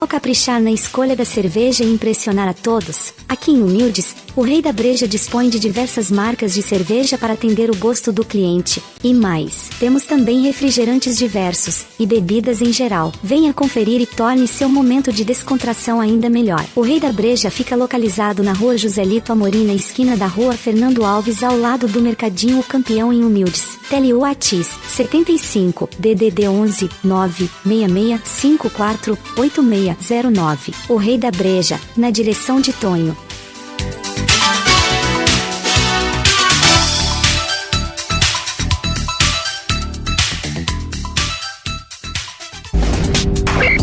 Ao caprichar na escolha da cerveja e impressionar a todos, aqui em Humildes, o Rei da Breja dispõe de diversas marcas de cerveja para atender o gosto do cliente. E mais, temos também refrigerantes diversos, e bebidas em geral. Venha conferir e torne seu momento de descontração ainda melhor. O Rei da Breja fica localizado na Rua Joselito Amorim, na esquina da Rua Fernando Alves, ao lado do Mercadinho O Campeão, em Humildes. Tele Whats 75 DDD 11 966 54 8609. O Rei da Breja, na direção de Tonho.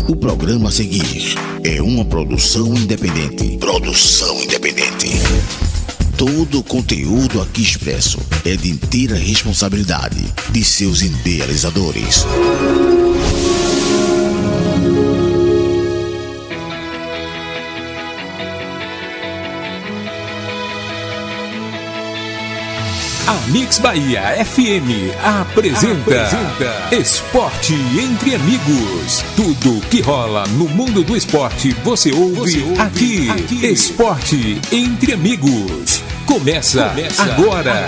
O programa a seguir é uma produção independente. Todo o conteúdo aqui expresso é de inteira responsabilidade de seus idealizadores. A Mix Bahia FM apresenta Esporte Entre Amigos. Tudo que rola no mundo do esporte você ouve aqui. Esporte Entre Amigos. Começa agora.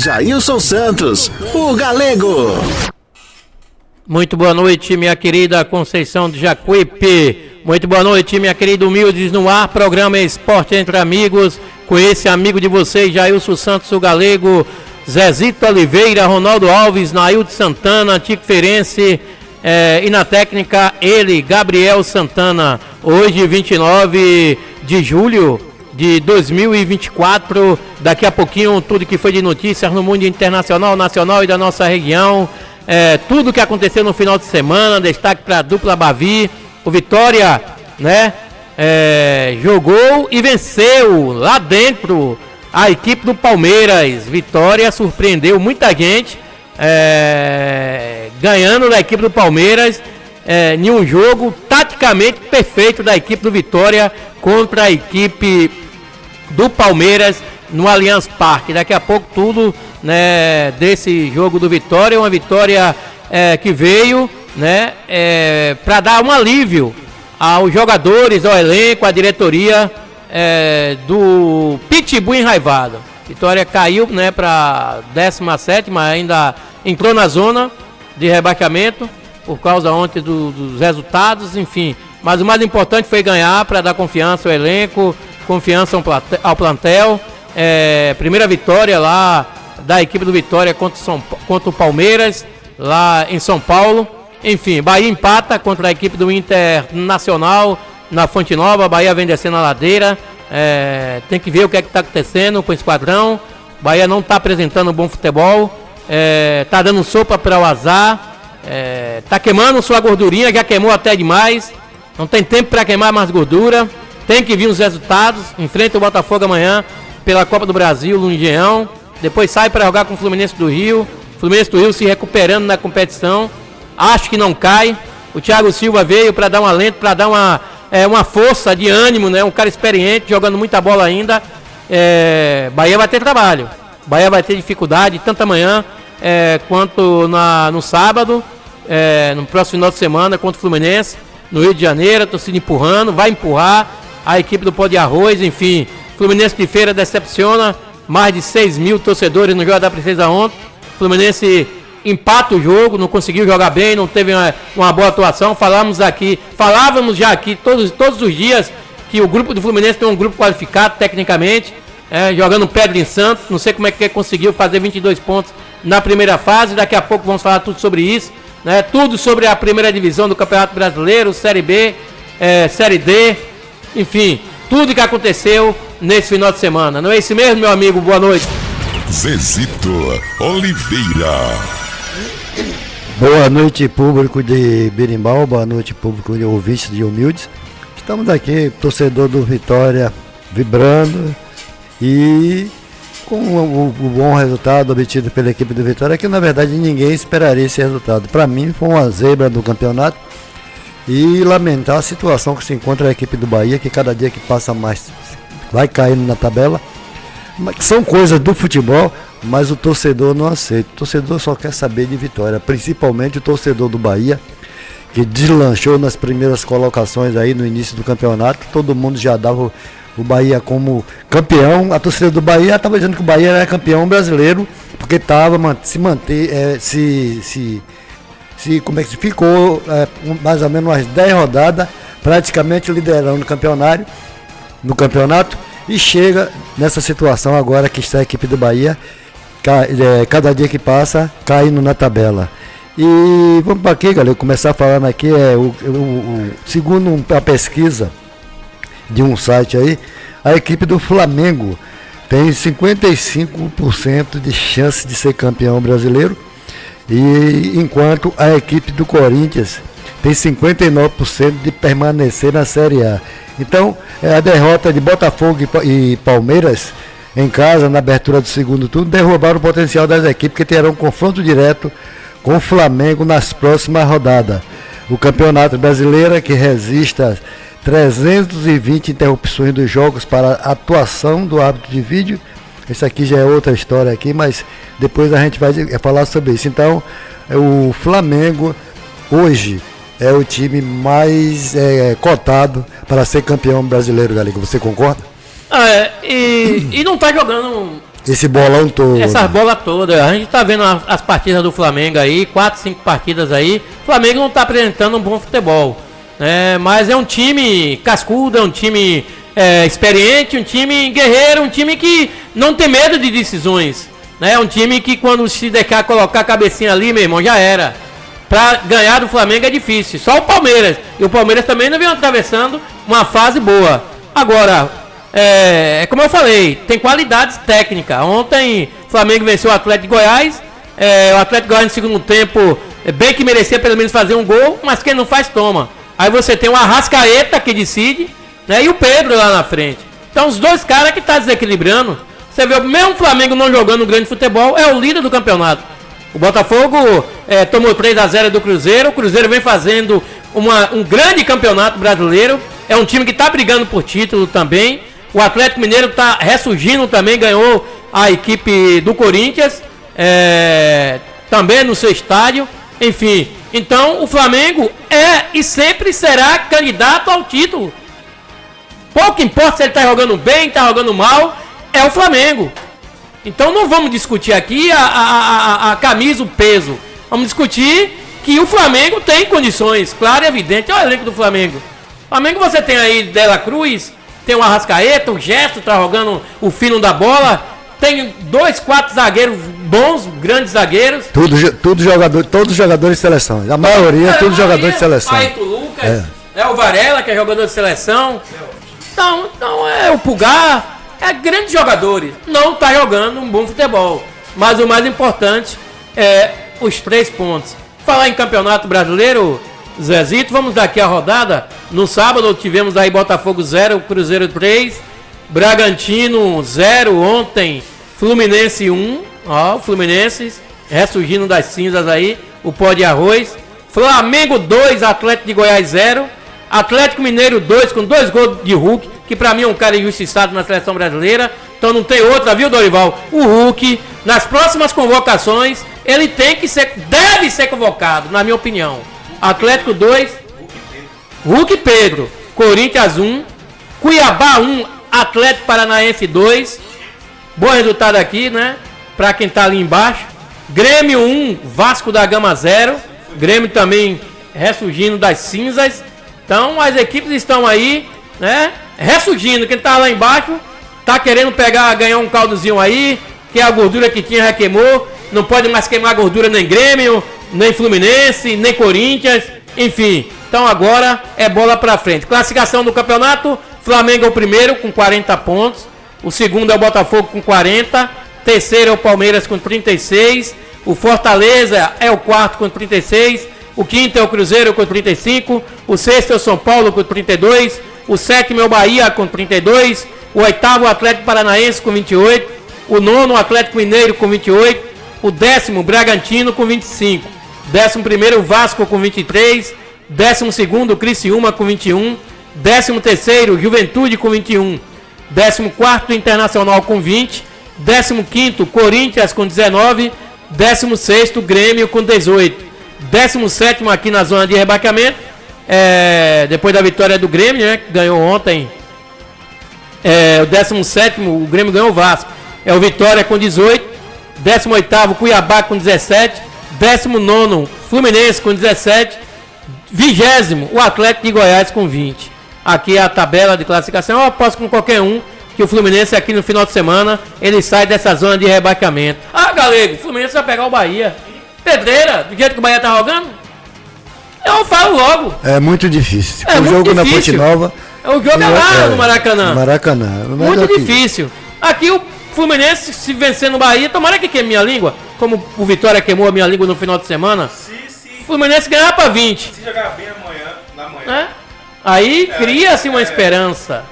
Jailson Santos, o Galego. Muito boa noite, minha querida Conceição de Jacuípe. Muito boa noite, minha querida Humildes no ar. Programa Esporte Entre Amigos. Com esse amigo de vocês, Jailson Santos, o Galego, Zezito Oliveira, Ronaldo Alves, Nailton Santana, Tico Ferense, e na técnica ele, Gabriel Santana. Hoje, 29 de julho de 2024, daqui a pouquinho tudo que foi de notícias no mundo internacional, nacional e da nossa região, tudo que aconteceu no final de semana, destaque para a dupla Bavi, o Vitória, né? Jogou e venceu lá dentro a equipe do Palmeiras. Vitória surpreendeu muita gente, ganhando da equipe do Palmeiras em um jogo taticamente perfeito da equipe do Vitória contra a equipe do Palmeiras no Allianz Parque. Daqui a pouco tudo, né, desse jogo do Vitória, uma vitória que veio, né, para dar um alívio aos jogadores, ao elenco, à diretoria do Pitbull enraivado. Vitória caiu, né, para 17ª, ainda entrou na zona de rebaixamento por causa ontem dos resultados, enfim. Mas o mais importante foi ganhar para dar confiança ao elenco, confiança ao plantel. Primeira vitória lá da equipe do Vitória contra o Palmeiras, lá em São Paulo. Enfim, Bahia empata contra a equipe do Internacional na Fonte Nova. Bahia vem descendo a ladeira. Tem que ver o que é que está acontecendo com o esquadrão. Bahia não está apresentando um bom futebol. Está dando sopa para o azar. Está queimando sua gordurinha, já queimou até demais. Não tem tempo para queimar mais gordura. Tem que vir os resultados. Enfrenta o Botafogo amanhã pela Copa do Brasil no Engenhão. Depois sai para jogar com o Fluminense do Rio. Fluminense do Rio se recuperando na competição. Acho que não cai. O Thiago Silva veio para dar um alento, para dar uma força de ânimo, né? Um cara experiente, jogando muita bola ainda. Bahia vai ter trabalho. Bahia vai ter dificuldade, tanto amanhã quanto no sábado, no próximo final de semana, contra o Fluminense, no Rio de Janeiro. A torcida empurrando, vai empurrar a equipe do Pó de Arroz, enfim. Fluminense de Feira decepciona, mais de 6 mil torcedores no jogo da Princesa ontem. Fluminense empata o jogo, não conseguiu jogar bem, não teve uma boa atuação. Falávamos já aqui todos os dias que o grupo do Fluminense tem um grupo qualificado tecnicamente, jogando Pedro em Santos. Não sei como é que conseguiu fazer 22 pontos na primeira fase. Daqui a pouco vamos falar tudo sobre isso, né? Tudo sobre a primeira divisão do Campeonato Brasileiro, Série B, Série D, enfim, tudo que aconteceu nesse final de semana. Não é isso mesmo, meu amigo? Boa noite. Zezito Oliveira. Boa noite, público de Berimbau, boa noite, público de ouvintes de Humildes. Estamos aqui, torcedor do Vitória, vibrando e com o bom resultado obtido pela equipe do Vitória, que na verdade ninguém esperaria esse resultado. Para mim foi uma zebra do campeonato e lamentar a situação que se encontra a equipe do Bahia, que cada dia que passa mais vai caindo na tabela. São coisas do futebol, mas o torcedor não aceita. O torcedor só quer saber de vitória, principalmente o torcedor do Bahia, que deslanchou nas primeiras colocações aí no início do campeonato. Todo mundo já dava o Bahia como campeão. A torcida do Bahia estava dizendo que o Bahia era campeão brasileiro, porque estava como é que se ficou mais ou menos umas 10 rodadas praticamente liderando no campeonato, e chega nessa situação agora que está a equipe do Bahia, cada dia que passa caindo na tabela. E vamos para aqui, galera, começar falando aqui, segundo a pesquisa de um site aí, a equipe do Flamengo tem 55% de chance de ser campeão brasileiro, e enquanto a equipe do Corinthians tem 59% de permanecer na Série A. Então, a derrota de Botafogo e Palmeiras em casa, na abertura do segundo turno, derrubaram o potencial das equipes que terão um confronto direto com o Flamengo nas próximas rodadas. O Campeonato Brasileiro, que resiste a 320 interrupções dos jogos para a atuação do árbitro de vídeo. Isso aqui já é outra história aqui, mas depois a gente vai falar sobre isso. Então, o Flamengo hoje é o time mais cotado para ser campeão brasileiro, Galego. Você concorda? E não tá jogando esse bolão todo. Essas bolas todas. A gente tá vendo as partidas do Flamengo aí, 4, 5 partidas aí. O Flamengo não tá apresentando um bom futebol, né? Mas é um time cascudo, é um time experiente, um time guerreiro, um time que não tem medo de decisões, né? É um time que quando se deixar colocar a cabecinha ali, meu irmão, já era. Pra ganhar do Flamengo é difícil. Só o Palmeiras. E o Palmeiras também não vem atravessando uma fase boa. Agora, como eu falei, tem qualidades técnicas. Ontem o Flamengo venceu o Atlético de Goiás. O Atlético de Goiás no segundo tempo, bem que merecia pelo menos fazer um gol, mas quem não faz, toma. Aí você tem o Arrascaeta que decide, né, e o Pedro lá na frente. Então os dois caras que tá desequilibrando. Você vê, mesmo o Flamengo não jogando um grande futebol, é o líder do campeonato. O Botafogo tomou 3-0 do Cruzeiro. O Cruzeiro vem fazendo um grande campeonato brasileiro. É um time que está brigando por título também. O Atlético Mineiro está ressurgindo também. Ganhou a equipe do Corinthians, também no seu estádio. Enfim, então o Flamengo é e sempre será candidato ao título. Pouco importa se ele está jogando bem, está jogando mal. É o Flamengo. Então não vamos discutir aqui a camisa, o peso. Vamos discutir que o Flamengo tem condições, claro e evidente. Olha o elenco do Flamengo. Flamengo você tem aí Dela Cruz, tem o Arrascaeta, o Gesto tá jogando o fino da bola. Tem 2, 4 zagueiros bons, grandes zagueiros. Todos jogadores de seleção. A maioria, todos jogadores de seleção. Aí o Lucas, o Varela, que é jogador de seleção. Então o Pulgar. Grandes jogadores, não está jogando um bom futebol, mas o mais importante é os 3 pontos. Falar em Campeonato Brasileiro, Zezito, vamos dar aqui a rodada. No sábado tivemos aí Botafogo 0, Cruzeiro 3, Bragantino 0 ontem, Fluminense 1, o Fluminense ressurgindo das cinzas aí, o pó de arroz. Flamengo 2, Atlético de Goiás 0, Atlético Mineiro 2 com 2 gols de Hulk, que pra mim é um cara injustiçado na seleção brasileira, então não tem outra, viu, Dorival? O Hulk, nas próximas convocações, ele deve ser convocado, na minha opinião. Atlético 2, Hulk e Pedro, Corinthians 1, Cuiabá 1, Atlético Paranaense 2, bom resultado aqui, né, pra quem tá ali embaixo. Grêmio 1, Vasco da Gama 0, Grêmio também ressurgindo das cinzas. Então as equipes estão aí, né, ressurgindo. Quem tá lá embaixo tá querendo ganhar um caldozinho aí, que a gordura que tinha já queimou. Não pode mais queimar gordura nem Grêmio, nem Fluminense, nem Corinthians, enfim. Então agora é bola pra frente. Classificação do campeonato: Flamengo é o primeiro com 40 pontos, o segundo é o Botafogo com 40, terceiro é o Palmeiras com 36, o Fortaleza é o quarto com 36, o quinto é o Cruzeiro com 35, o sexto é o São Paulo com 32, o sétimo é o Bahia com 32, o oitavo é o Atlético Paranaense com 28, o nono o Atlético Mineiro com 28, o décimo o Bragantino com 25, 11º o Vasco com 23, 12º o Criciúma com 21, 13º Juventude com 21, 14º Internacional com 20, 15º Corinthians com 19, 16º Grêmio com 18, 17º aqui na zona de rebaixamento, depois da vitória do Grêmio, né, que ganhou ontem. O 17º, o Grêmio ganhou o Vasco. É o Vitória com 18, 18º Cuiabá com 17, 19º Fluminense com 17, 20º o Atlético de Goiás com 20. Aqui é a tabela de classificação. Eu aposto com qualquer um que o Fluminense aqui no final de semana ele sai dessa zona de rebaixamento. Galego, o Fluminense vai pegar o Bahia. Pedreira, do jeito que o Bahia tá jogando? Eu falo logo. É muito difícil. O jogo na Ponte Nova. O jogo é lá no Maracanã. Muito difícil. Aqui o Fluminense, se vencer no Bahia, tomara que queime minha língua, como o Vitória queimou a minha língua no final de semana. O Fluminense ganhar pra 20. Se jogar bem na manhã. Aí cria-se uma esperança,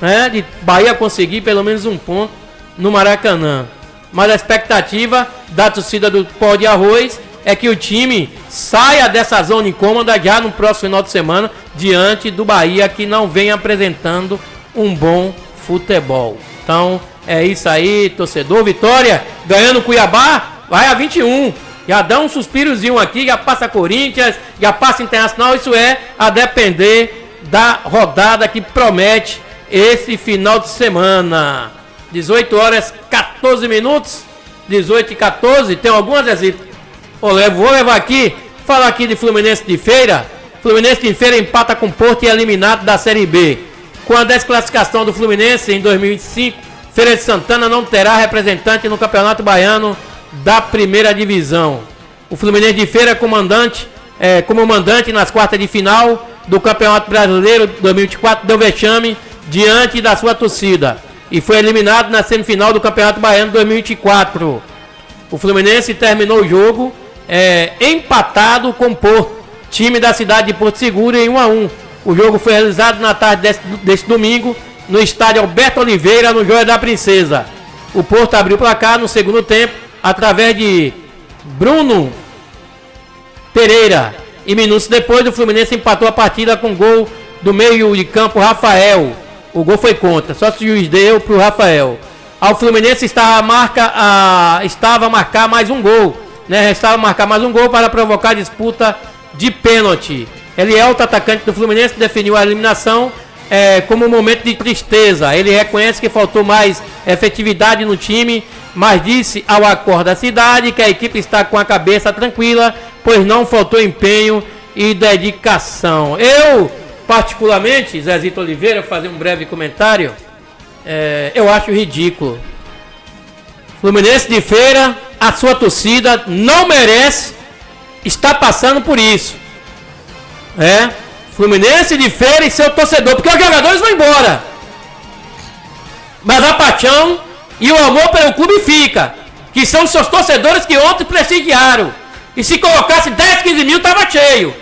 né, de Bahia conseguir pelo menos um ponto no Maracanã. Mas a expectativa da torcida do Pó de Arroz é que o time saia dessa zona incômoda já no próximo final de semana, diante do Bahia, que não vem apresentando um bom futebol. Então é isso aí, torcedor. Vitória ganhando Cuiabá, vai a 21. Já dá um suspirozinho aqui, já passa Corinthians, já passa Internacional. Isso é a depender da rodada que promete esse final de semana. 18 horas 14 minutos, 18 e 14, tem algumas visitas. Vou levar aqui, falar aqui de Fluminense de Feira. Fluminense de Feira empata com Porto e é eliminado da Série B. Com a desclassificação do Fluminense em 2025, Feira de Santana não terá representante no Campeonato Baiano da primeira divisão. O Fluminense de Feira como mandante nas quartas de final do Campeonato Brasileiro 2024 deu vexame diante da sua torcida e foi eliminado na semifinal do Campeonato Baiano 2024. O Fluminense terminou o jogo empatado com o Porto, time da cidade de Porto Seguro, em 1-1. O jogo foi realizado na tarde deste domingo no estádio Alberto Oliveira, no Joia da Princesa. O Porto abriu o placar no segundo tempo através de Bruno Pereira. E minutos depois o Fluminense empatou a partida com gol do meio de campo Rafael. O gol foi contra, só se o juiz deu para o Rafael. Ao Fluminense estava a marcar mais um gol, né? Restava marcar mais um gol para provocar disputa de pênalti. Elielto, atacante do Fluminense, definiu a eliminação como um momento de tristeza. Ele reconhece que faltou mais efetividade no time, mas disse ao Acorda da Cidade que a equipe está com a cabeça tranquila, pois não faltou empenho e dedicação. Eu, particularmente, Zezito Oliveira, fazer um breve comentário, eu acho ridículo. Fluminense de Feira, a sua torcida não merece estar passando por isso. Fluminense de Feira e seu torcedor, porque os jogadores vão embora, mas a paixão e o amor pelo clube fica, que são os seus torcedores que ontem prestigiaram. E se colocasse 10, 15 mil, tava cheio.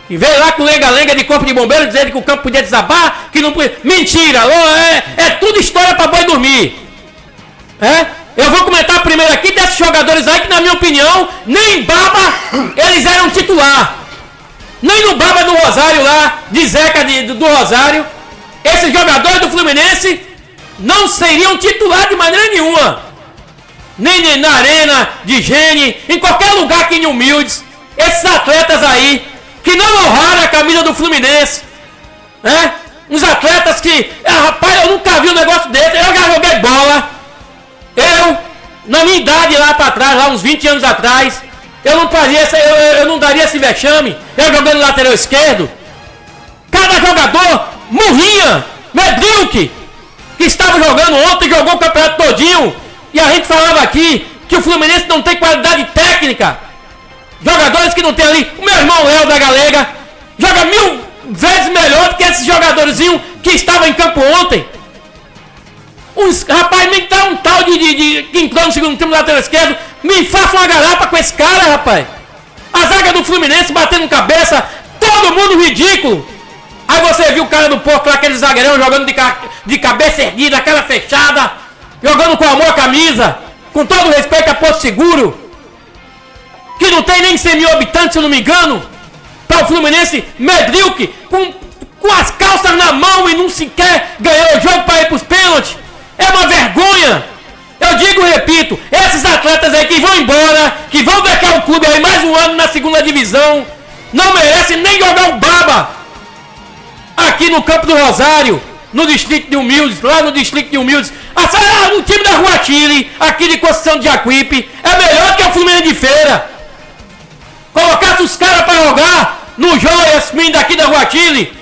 E veio lá com lenga-lenga de corpo de bombeiro dizendo que o campo podia desabar, que não podia. Mentira! É tudo história pra boi dormir. Eu vou comentar primeiro aqui desses jogadores aí que, na minha opinião, nem baba eles eram titular. Nem no baba do Rosário lá, de Zeca do Rosário, esses jogadores do Fluminense não seriam titular de maneira nenhuma. Nem na Arena, de Gene, em qualquer lugar aqui em Humildes. Esses atletas aí, que não honraram a camisa do Fluminense. Uns atletas que, rapaz, eu nunca vi um negócio desse. Eu já joguei bola. Na minha idade lá pra trás, lá uns 20 anos atrás, eu não daria esse vexame. Eu jogando lateral esquerdo. Cada jogador morria. Medrilke, que estava jogando ontem, jogou o campeonato todinho. E a gente falava aqui que o Fluminense não tem qualidade técnica. Jogadores que não tem ali. O meu irmão Léo da Galega joga 1000 vezes melhor do que esses jogadorzinhos que estavam em campo ontem. Rapaz, me dá um tal que entrou no segundo tempo do lateral esquerdo. Me faça uma garapa com esse cara, rapaz. A zaga do Fluminense batendo cabeça. Todo mundo ridículo. Aí você viu o cara do Porto lá, aquele zagueirão jogando de cabeça erguida, cara fechada, jogando com amor a camisa, com todo respeito a Porto Seguro, que não tem nem 100 mil habitantes, se eu não me engano. Para o Fluminense, Medrilke, com as calças na mão e não sequer ganhou o jogo para ir para os pênaltis. É uma vergonha. Eu digo e repito, esses atletas aí que vão embora, que vão deixar o clube aí mais um ano na segunda divisão, não merecem nem jogar um baba aqui no Campo do Rosário, no distrito de Humildes, lá no distrito de Humildes. O time da Rua Chile, aqui de Conceição de Jacuípe, é melhor que o Fluminense de Feira. Colocasse os caras para jogar no Joias, daqui da Rua Chile,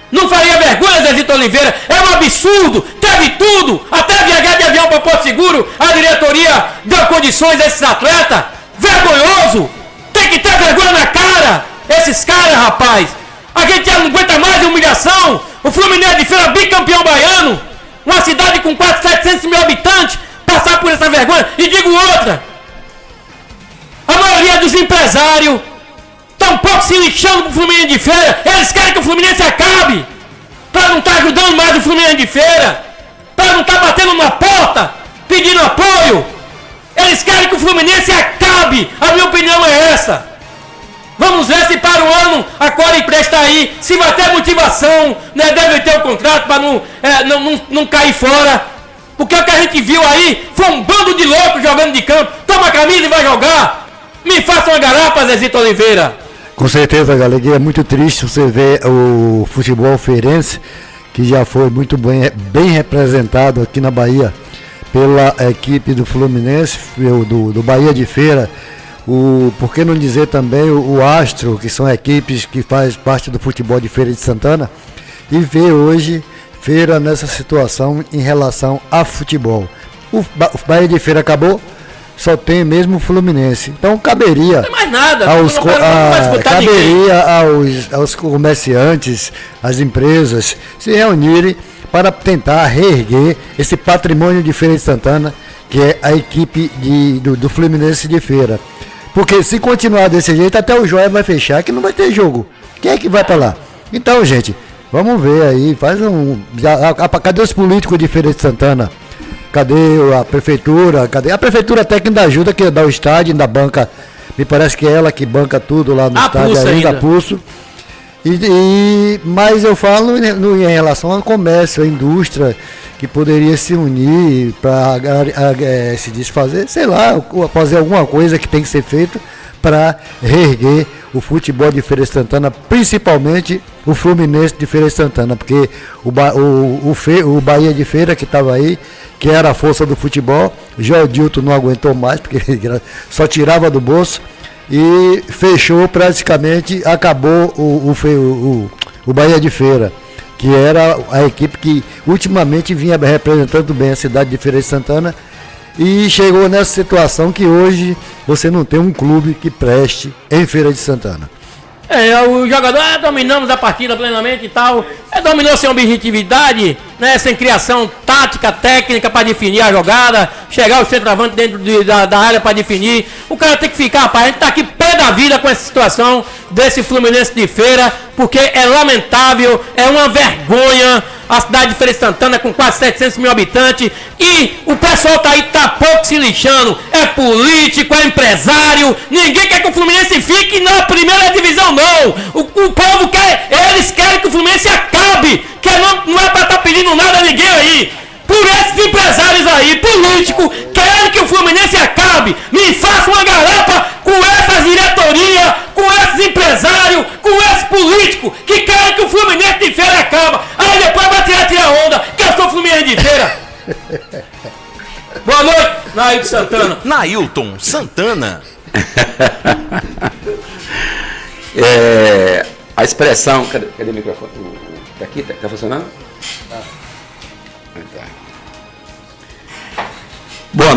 não faria vergonha, Zezito Oliveira? É um absurdo, teve tudo, até viajar de avião para Porto Seguro, a diretoria deu condições a esses atletas. Vergonhoso, tem que ter vergonha na cara, esses caras, rapaz. A gente já não aguenta mais a humilhação. O Fluminense de Feira, bicampeão baiano, uma cidade com quase 700 mil habitantes, passar por essa vergonha. E digo outra, a maioria dos empresários estão um pouco se lixando pro Fluminense de Feira. Eles querem que o Fluminense acabe, para não estar ajudando mais o Fluminense de Feira, para não estar batendo na porta, pedindo apoio. Eles querem que o Fluminense acabe. A minha opinião é essa. Vamos ver se para o ano a Core empresta aí, se vai ter motivação, né? Deve ter o contrato para não cair fora. Porque o que a gente viu aí foi um bando de loucos jogando de campo. Toma a camisa e vai jogar. Me faça uma garapa, Zezito Oliveira. Com certeza, galera, é muito triste você ver o futebol feirense, que já foi muito bem representado aqui na Bahia pela equipe do Fluminense, do Bahia de Feira. Por que não dizer também o Astro, que são equipes que fazem parte do futebol de Feira de Santana, e ver hoje Feira nessa situação em relação a futebol. O Bahia de Feira acabou, só tem mesmo o Fluminense. Então caberia, não tem mais nada, aos comerciantes, às empresas se reunirem para tentar reerguer esse patrimônio de Feira de Santana, que é a equipe do Fluminense de Feira. Porque se continuar desse jeito, até o Joia vai fechar, que não vai ter jogo. Quem é que vai para lá? Então, gente, vamos ver aí, cadê os políticos de Feira de Santana? Cadê a prefeitura? A prefeitura até que ainda ajuda, que dá o estádio, ainda banca, me parece que é ela que banca tudo lá no estádio, ainda pulso. Mas eu falo em relação ao comércio, à indústria, que poderia se unir para se desfazer, sei lá, fazer alguma coisa que tem que ser feito para reerguer o futebol de Feira de Santana, principalmente o Fluminense de Feira de Santana, porque o Bahia de Feira que estava aí, que era a força do futebol, Jordilton não aguentou mais, porque só tirava do bolso, e fechou praticamente, acabou o Bahia de Feira, que era a equipe que ultimamente vinha representando bem a cidade de Feira de Santana, e chegou nessa situação que hoje você não tem um clube que preste em Feira de Santana. O jogador, dominamos a partida plenamente e tal, dominou sem objetividade, né, sem criação tática, técnica para definir a jogada, chegar o centroavante dentro da área para definir. O cara tem que ficar, rapaz, a gente tá aqui pé da vida com essa situação desse Fluminense de Feira, porque é lamentável, é uma vergonha. A cidade de Feira de Santana com quase 700 mil habitantes, e o pessoal tá aí, tá pouco se lixando, é político, é empresário, ninguém quer que o Fluminense fique na primeira divisão não, o povo quer, eles querem que o Fluminense acabe, que não é pra estar pedindo nada a ninguém aí, por esses empresários aí, políticos, querem que o Fluminense acabe, me faça uma garapa com essas diretorias, com esses empresários, com esses políticos, que querem que o Fluminense de Feira acabe, aí depois vai tirar onda, que eu sou Fluminense de Feira. Boa noite, Nailton Santana. Nailton Santana. A expressão, cadê o microfone? Tá aqui? Tá funcionando? Tá. Boa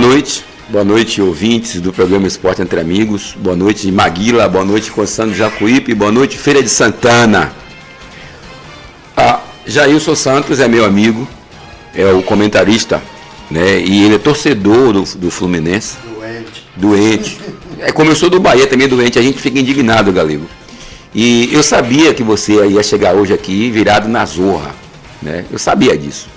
noite, ouvintes do programa Esporte Entre Amigos. Boa noite, Maguila. Boa noite, Conceição de Jacuípe. Boa noite, Feira de Santana. Jailson Santos é meu amigo, é o comentarista, né? E ele é torcedor do Fluminense. Doente. Como eu sou do Bahia também doente, a gente fica indignado, Galego. E eu sabia que você ia chegar hoje aqui virado na zorra, né? Eu sabia disso.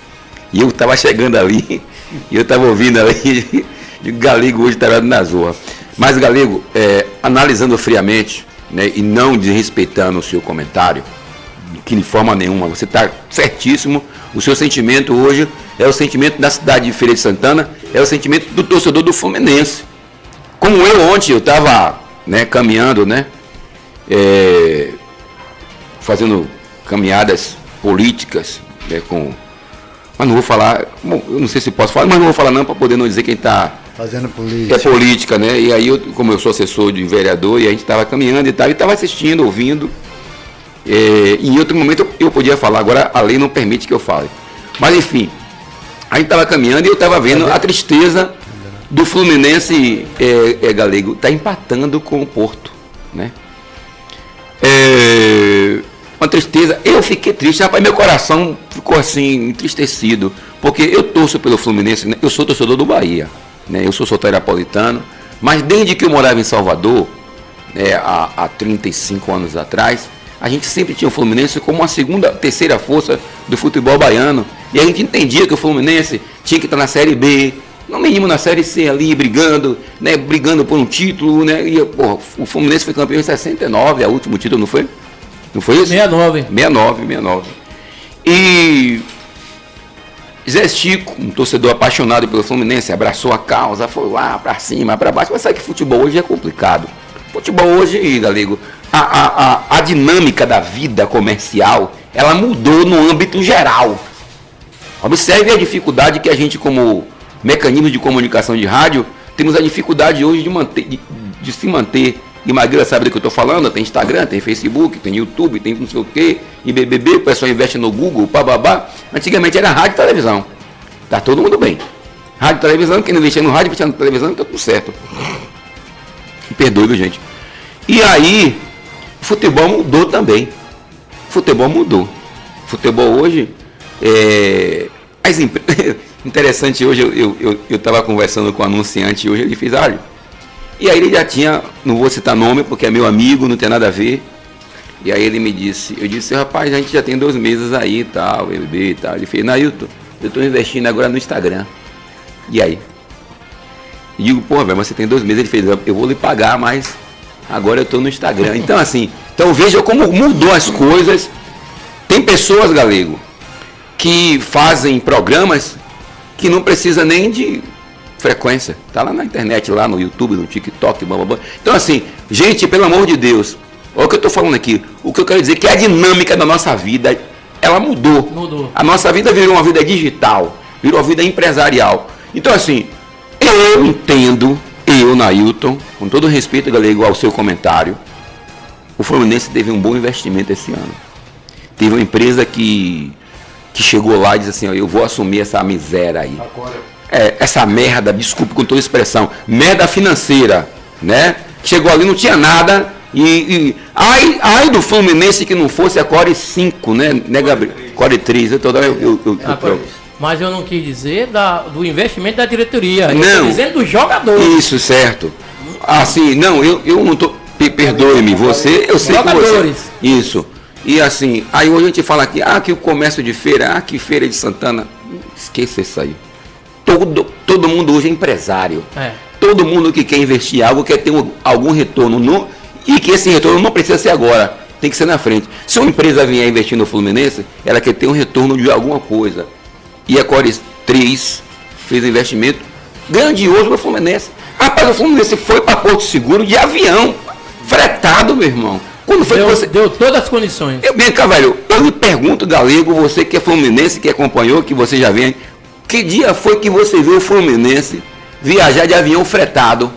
E eu estava chegando ali, e eu estava ouvindo ali, e o Galego hoje está virado na zorra. Mas, Galego, analisando friamente, né, e não desrespeitando o seu comentário, que de forma nenhuma, você está certíssimo. O seu sentimento hoje é o sentimento da cidade de Feira de Santana, é o sentimento do torcedor do Fluminense. Como eu ontem, eu estava, né, caminhando, né, fazendo caminhadas políticas, né, mas não vou falar, bom, eu não sei se posso falar, mas não vou falar não, para poder não dizer quem está fazendo política. É política, né? E aí, como eu sou assessor de vereador, e a gente estava caminhando e tal, e estava assistindo, ouvindo. Em outro momento eu podia falar, agora a lei não permite que eu fale. Mas enfim, a gente estava caminhando e eu estava vendo a tristeza do Fluminense, Galego, está empatando com o Porto, né? Uma tristeza, eu fiquei triste, rapaz, meu coração ficou assim, entristecido, porque eu torço pelo Fluminense, né? Eu sou torcedor do Bahia, né? Eu sou soteropolitano, mas desde que eu morava em Salvador, há 35 anos atrás, a gente sempre tinha o Fluminense como uma segunda, terceira força do futebol baiano, e a gente entendia que o Fluminense tinha que estar na Série B, no mínimo na Série C ali, brigando, né? Brigando por um título, né? E, porra, o Fluminense foi campeão em 69, o último título, não foi? Não foi isso? 69. E Zé Chico, um torcedor apaixonado pelo Fluminense, abraçou a causa, foi lá para cima, para baixo. Mas sabe que futebol hoje é complicado. Futebol hoje, Galego, a dinâmica da vida comercial, ela mudou no âmbito geral. Observe a dificuldade que a gente, como mecanismo de comunicação de rádio, temos a dificuldade hoje de se manter. E Maguila sabe do que eu estou falando, tem Instagram, tem Facebook, tem YouTube, tem não sei o quê, e BBB, o pessoal investe no Google, bababá. Antigamente era rádio e televisão. Tá todo mundo bem. Rádio e televisão, quem não investia no rádio, investia na televisão, tá tudo certo. Me perdoe, viu, gente? E aí, o futebol mudou também. Futebol mudou. Futebol hoje, interessante, hoje eu estava conversando com o anunciante, hoje ele fez, e aí ele já tinha, não vou citar nome porque é meu amigo, não tem nada a ver. E aí ele me disse, eu disse, rapaz, a gente já tem 2 meses aí e tal, BBB e tal. Ele fez, Nailton, eu estou investindo agora no Instagram. E aí? E digo, pô, velho, mas você tem 2 meses. Ele fez, eu vou lhe pagar, mas agora eu estou no Instagram. Então assim, veja como mudou as coisas. Tem pessoas, Galego, que fazem programas que não precisa nem de frequência, tá lá na internet, lá no YouTube, no TikTok, blá, blá, blá. Então assim, gente, pelo amor de Deus, olha o que eu estou falando aqui, o que eu quero dizer é que a dinâmica da nossa vida, ela mudou. A nossa vida virou uma vida digital, virou uma vida empresarial. Então assim, eu entendo, Nailton, com todo respeito, Galego, ao seu comentário, o Fluminense teve um bom investimento esse ano. Teve uma empresa que chegou lá e disse assim, eu vou assumir essa miséria aí. Essa merda, desculpe com toda expressão, merda financeira, né? Chegou ali, não tinha nada, ai do Fluminense que não fosse a Core 5, né, Gabriel? Core 3, mas eu não quis dizer do investimento da diretoria, eu estou dizendo dos jogadores. Isso, certo. Assim, não, eu não estou, perdoe-me, você, eu sei que você. Isso. E assim, aí hoje a gente fala aqui, que o comércio de feira, que Feira de Santana, esqueça isso aí. Todo mundo hoje é empresário. Todo mundo que quer investir algo quer ter algum retorno. E que esse retorno não precisa ser agora, tem que ser na frente. Se uma empresa vier investir no Fluminense, ela quer ter um retorno de alguma coisa. E a Core 3 fez um investimento grandioso no Fluminense. Rapaz, o Fluminense foi para Porto Seguro de avião, fretado, meu irmão. Quando foi deu todas as condições. Vem cá, velho, eu lhe pergunto, Galego, você que é fluminense, que acompanhou, que você já vem. Que dia foi que você viu o Fluminense viajar de avião fretado?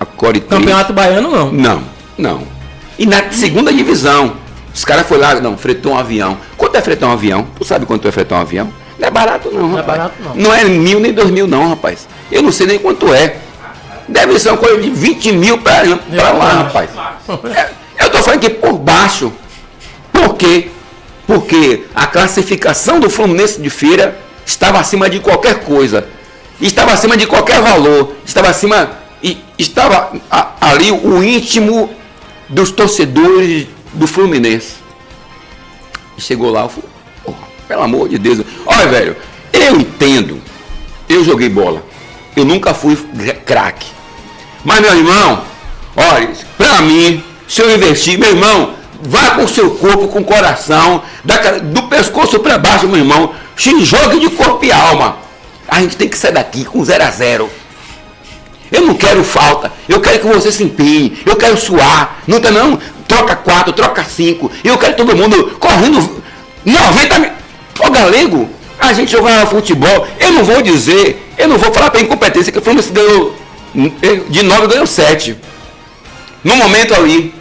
A Core 3. Campeonato Baiano, não. Não. E na segunda divisão, os caras foram lá, fretou um avião. Quanto é fretar um avião? Tu sabe quanto é fretar um avião? Não é barato não, rapaz. Não é barato não. Não é 1.000 nem 2.000 não, rapaz. Eu não sei nem quanto é. Deve ser uma coisa de 20 mil para lá, rapaz. Eu tô falando aqui por baixo. Por quê? Porque a classificação do Fluminense de Feira estava acima de qualquer coisa, estava acima de qualquer valor, estava acima, e estava ali o íntimo dos torcedores do Fluminense. E chegou lá, eu falei, pelo amor de Deus, olha, velho, eu entendo, eu joguei bola, eu nunca fui craque, mas meu irmão, olha, pra mim, se eu investir, meu irmão, vá com o seu corpo, com o coração, do pescoço para baixo, meu irmão, se jogue de corpo e alma. A gente tem que sair daqui com 0-0. Eu não quero falta, eu quero que você se empenhe, eu quero suar, não tá não? Troca 4, troca 5, eu quero todo mundo correndo 90 mil. Ô Galego, a gente jogava futebol, eu não vou falar para incompetência que o Fluminense ganhou, de 9 ganhou 7. No momento ali,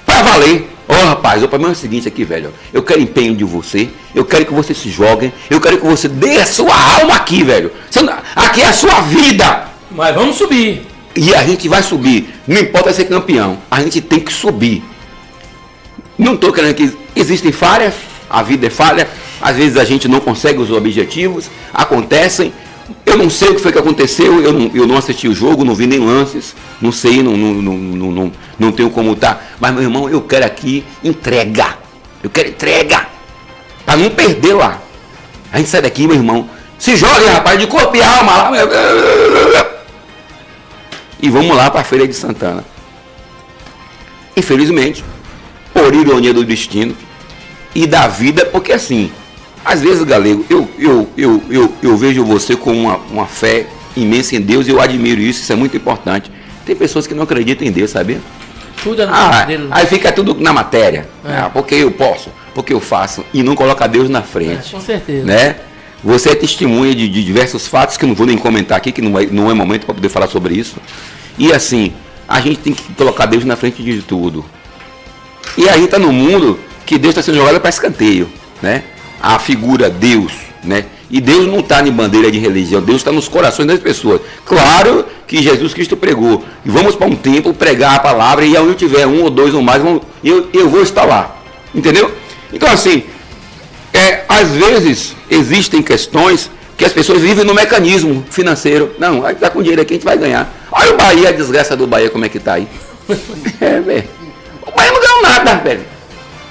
para valer. Rapaz, o problema é o seguinte aqui, velho. Eu quero empenho de você, eu quero que você se jogue, eu quero que você dê a sua alma aqui, velho. Aqui é a sua vida. Mas vamos subir. E a gente vai subir. Não importa ser campeão, a gente tem que subir. Não estou querendo que existem falhas, a vida é falha, às vezes a gente não consegue os objetivos, acontecem. Eu não sei o que foi que aconteceu, eu não assisti o jogo, não vi nem lances, não sei, não tenho como tá. Mas, meu irmão, eu quero aqui entrega. Eu quero entrega. Para não perder lá. A gente sai daqui, meu irmão. Se joga, rapaz, de corpo e alma lá. E vamos lá para a Feira de Santana. Infelizmente, por ironia do destino e da vida, porque assim, às vezes, Galego, eu vejo você com uma fé imensa em Deus e eu admiro isso é muito importante. Tem pessoas que não acreditam em Deus, sabia? Tudo é no dele. Aí fica tudo na matéria. Porque eu posso, porque eu faço, e não coloca Deus na frente. Com certeza. Né? Você é testemunha de diversos fatos que eu não vou nem comentar aqui, que não é momento para poder falar sobre isso. E assim, a gente tem que colocar Deus na frente de tudo. E a gente está no mundo que Deus está sendo jogado para escanteio, né? A figura Deus, né? E Deus não está em bandeira de religião, Deus está nos corações das pessoas. Claro que Jesus Cristo pregou. E vamos para um templo pregar a palavra e onde tiver 1 ou 2 ou mais, eu vou estar lá. Entendeu? Então assim, às vezes existem questões que as pessoas vivem no mecanismo financeiro. Não, vai estar com dinheiro aqui, a gente vai ganhar. Olha o Bahia, a desgraça do Bahia, como é que está aí. Velho. O Bahia não ganhou nada, velho.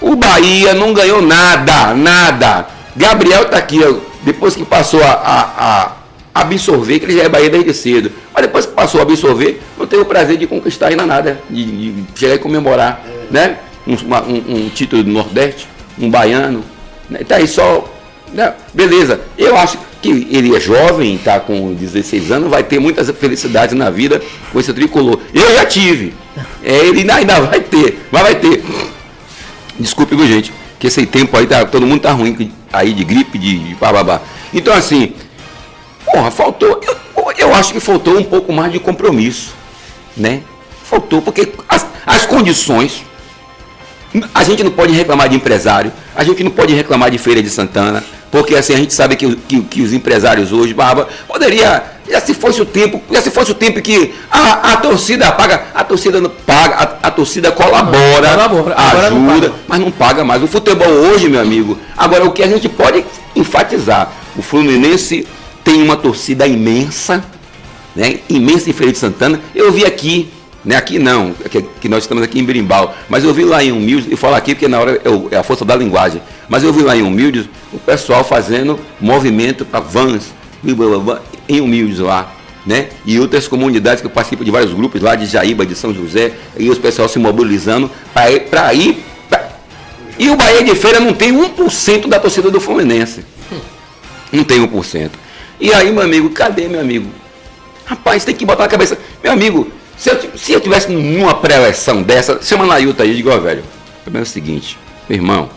O Bahia não ganhou nada. Gabriel está aqui, ó, depois que passou a absorver, que ele já é Bahia desde cedo. Mas depois que passou a absorver, não teve o prazer de conquistar ainda nada, de chegar e comemorar, né? Um título do Nordeste, um baiano. Né? Tá aí só, né? Beleza. Eu acho que ele é jovem, está com 16 anos, vai ter muitas felicidades na vida com esse tricolor. Eu já tive. Ele ainda vai ter, mas vai ter. Desculpe, viu, gente, que esse tempo aí, todo mundo tá ruim aí de gripe, de bababá. Então, assim, faltou, eu acho que faltou um pouco mais de compromisso, né? Faltou, porque as condições, a gente não pode reclamar de empresário, a gente não pode reclamar de Feira de Santana, porque assim, a gente sabe que os empresários hoje, já se fosse o tempo que a torcida paga, a torcida não paga, a torcida colabora, ajuda, mas não paga mais. O futebol hoje, meu amigo, agora o que a gente pode enfatizar, o Fluminense tem uma torcida imensa, né? Imensa em Feira de Santana. Eu vi aqui, né? Aqui não, que nós estamos aqui em Berimbau, mas eu vi lá em Humildes, eu falo aqui porque na hora é a força da linguagem, mas eu vi lá em Humildes o pessoal fazendo movimento para vans, em Humildes lá, né? E outras comunidades que eu participo de vários grupos lá de Jaíba, de São José, e os pessoal se mobilizando para ir. E o Bahia de Feira não tem 1% da torcida do Fluminense. Não tem 1%. E aí, meu amigo, cadê, meu amigo? Rapaz, tem que botar na cabeça. Meu amigo, se eu tivesse numa pré-eleção dessa, chama na Nailton aí, eu digo, velho, o problema é o seguinte, meu irmão,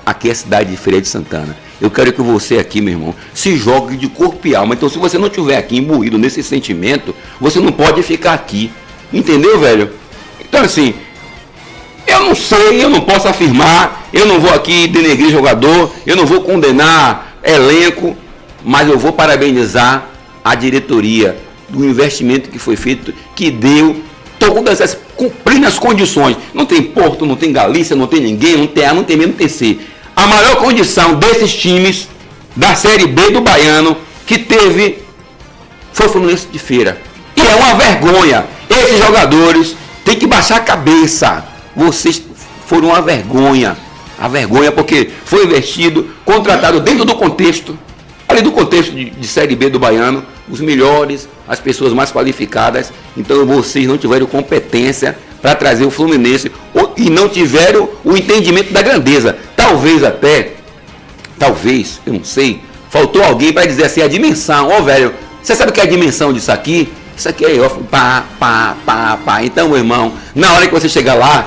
aqui é a cidade de Feira de Santana. Eu quero que você aqui, meu irmão, se jogue de corpo e alma. Então, se você não estiver aqui imbuído nesse sentimento, você não pode ficar aqui. Entendeu, velho? Então, assim, eu não sei, eu não posso afirmar, eu não vou aqui denegrir jogador, eu não vou condenar elenco, mas eu vou parabenizar a diretoria do investimento que foi feito, que deu todas as, cumprindo as condições. Não tem Porto, não tem Galícia, não tem ninguém, não tem A, não tem B, não tem C. A maior condição desses times da Série B do Baiano que teve foi o Fluminense de Feira. E é uma vergonha. Esses jogadores têm que baixar a cabeça. Vocês foram uma vergonha. A vergonha porque foi investido, contratado dentro do contexto, ali do contexto de Série B do Baiano, os melhores, as pessoas mais qualificadas. Então vocês não tiveram competência para trazer o Fluminense e não tiveram o entendimento da grandeza. Talvez, eu não sei, faltou alguém para dizer assim, a dimensão, velho, você sabe o que é a dimensão disso aqui? Isso aqui é pá. Então, meu irmão, na hora que você chegar lá,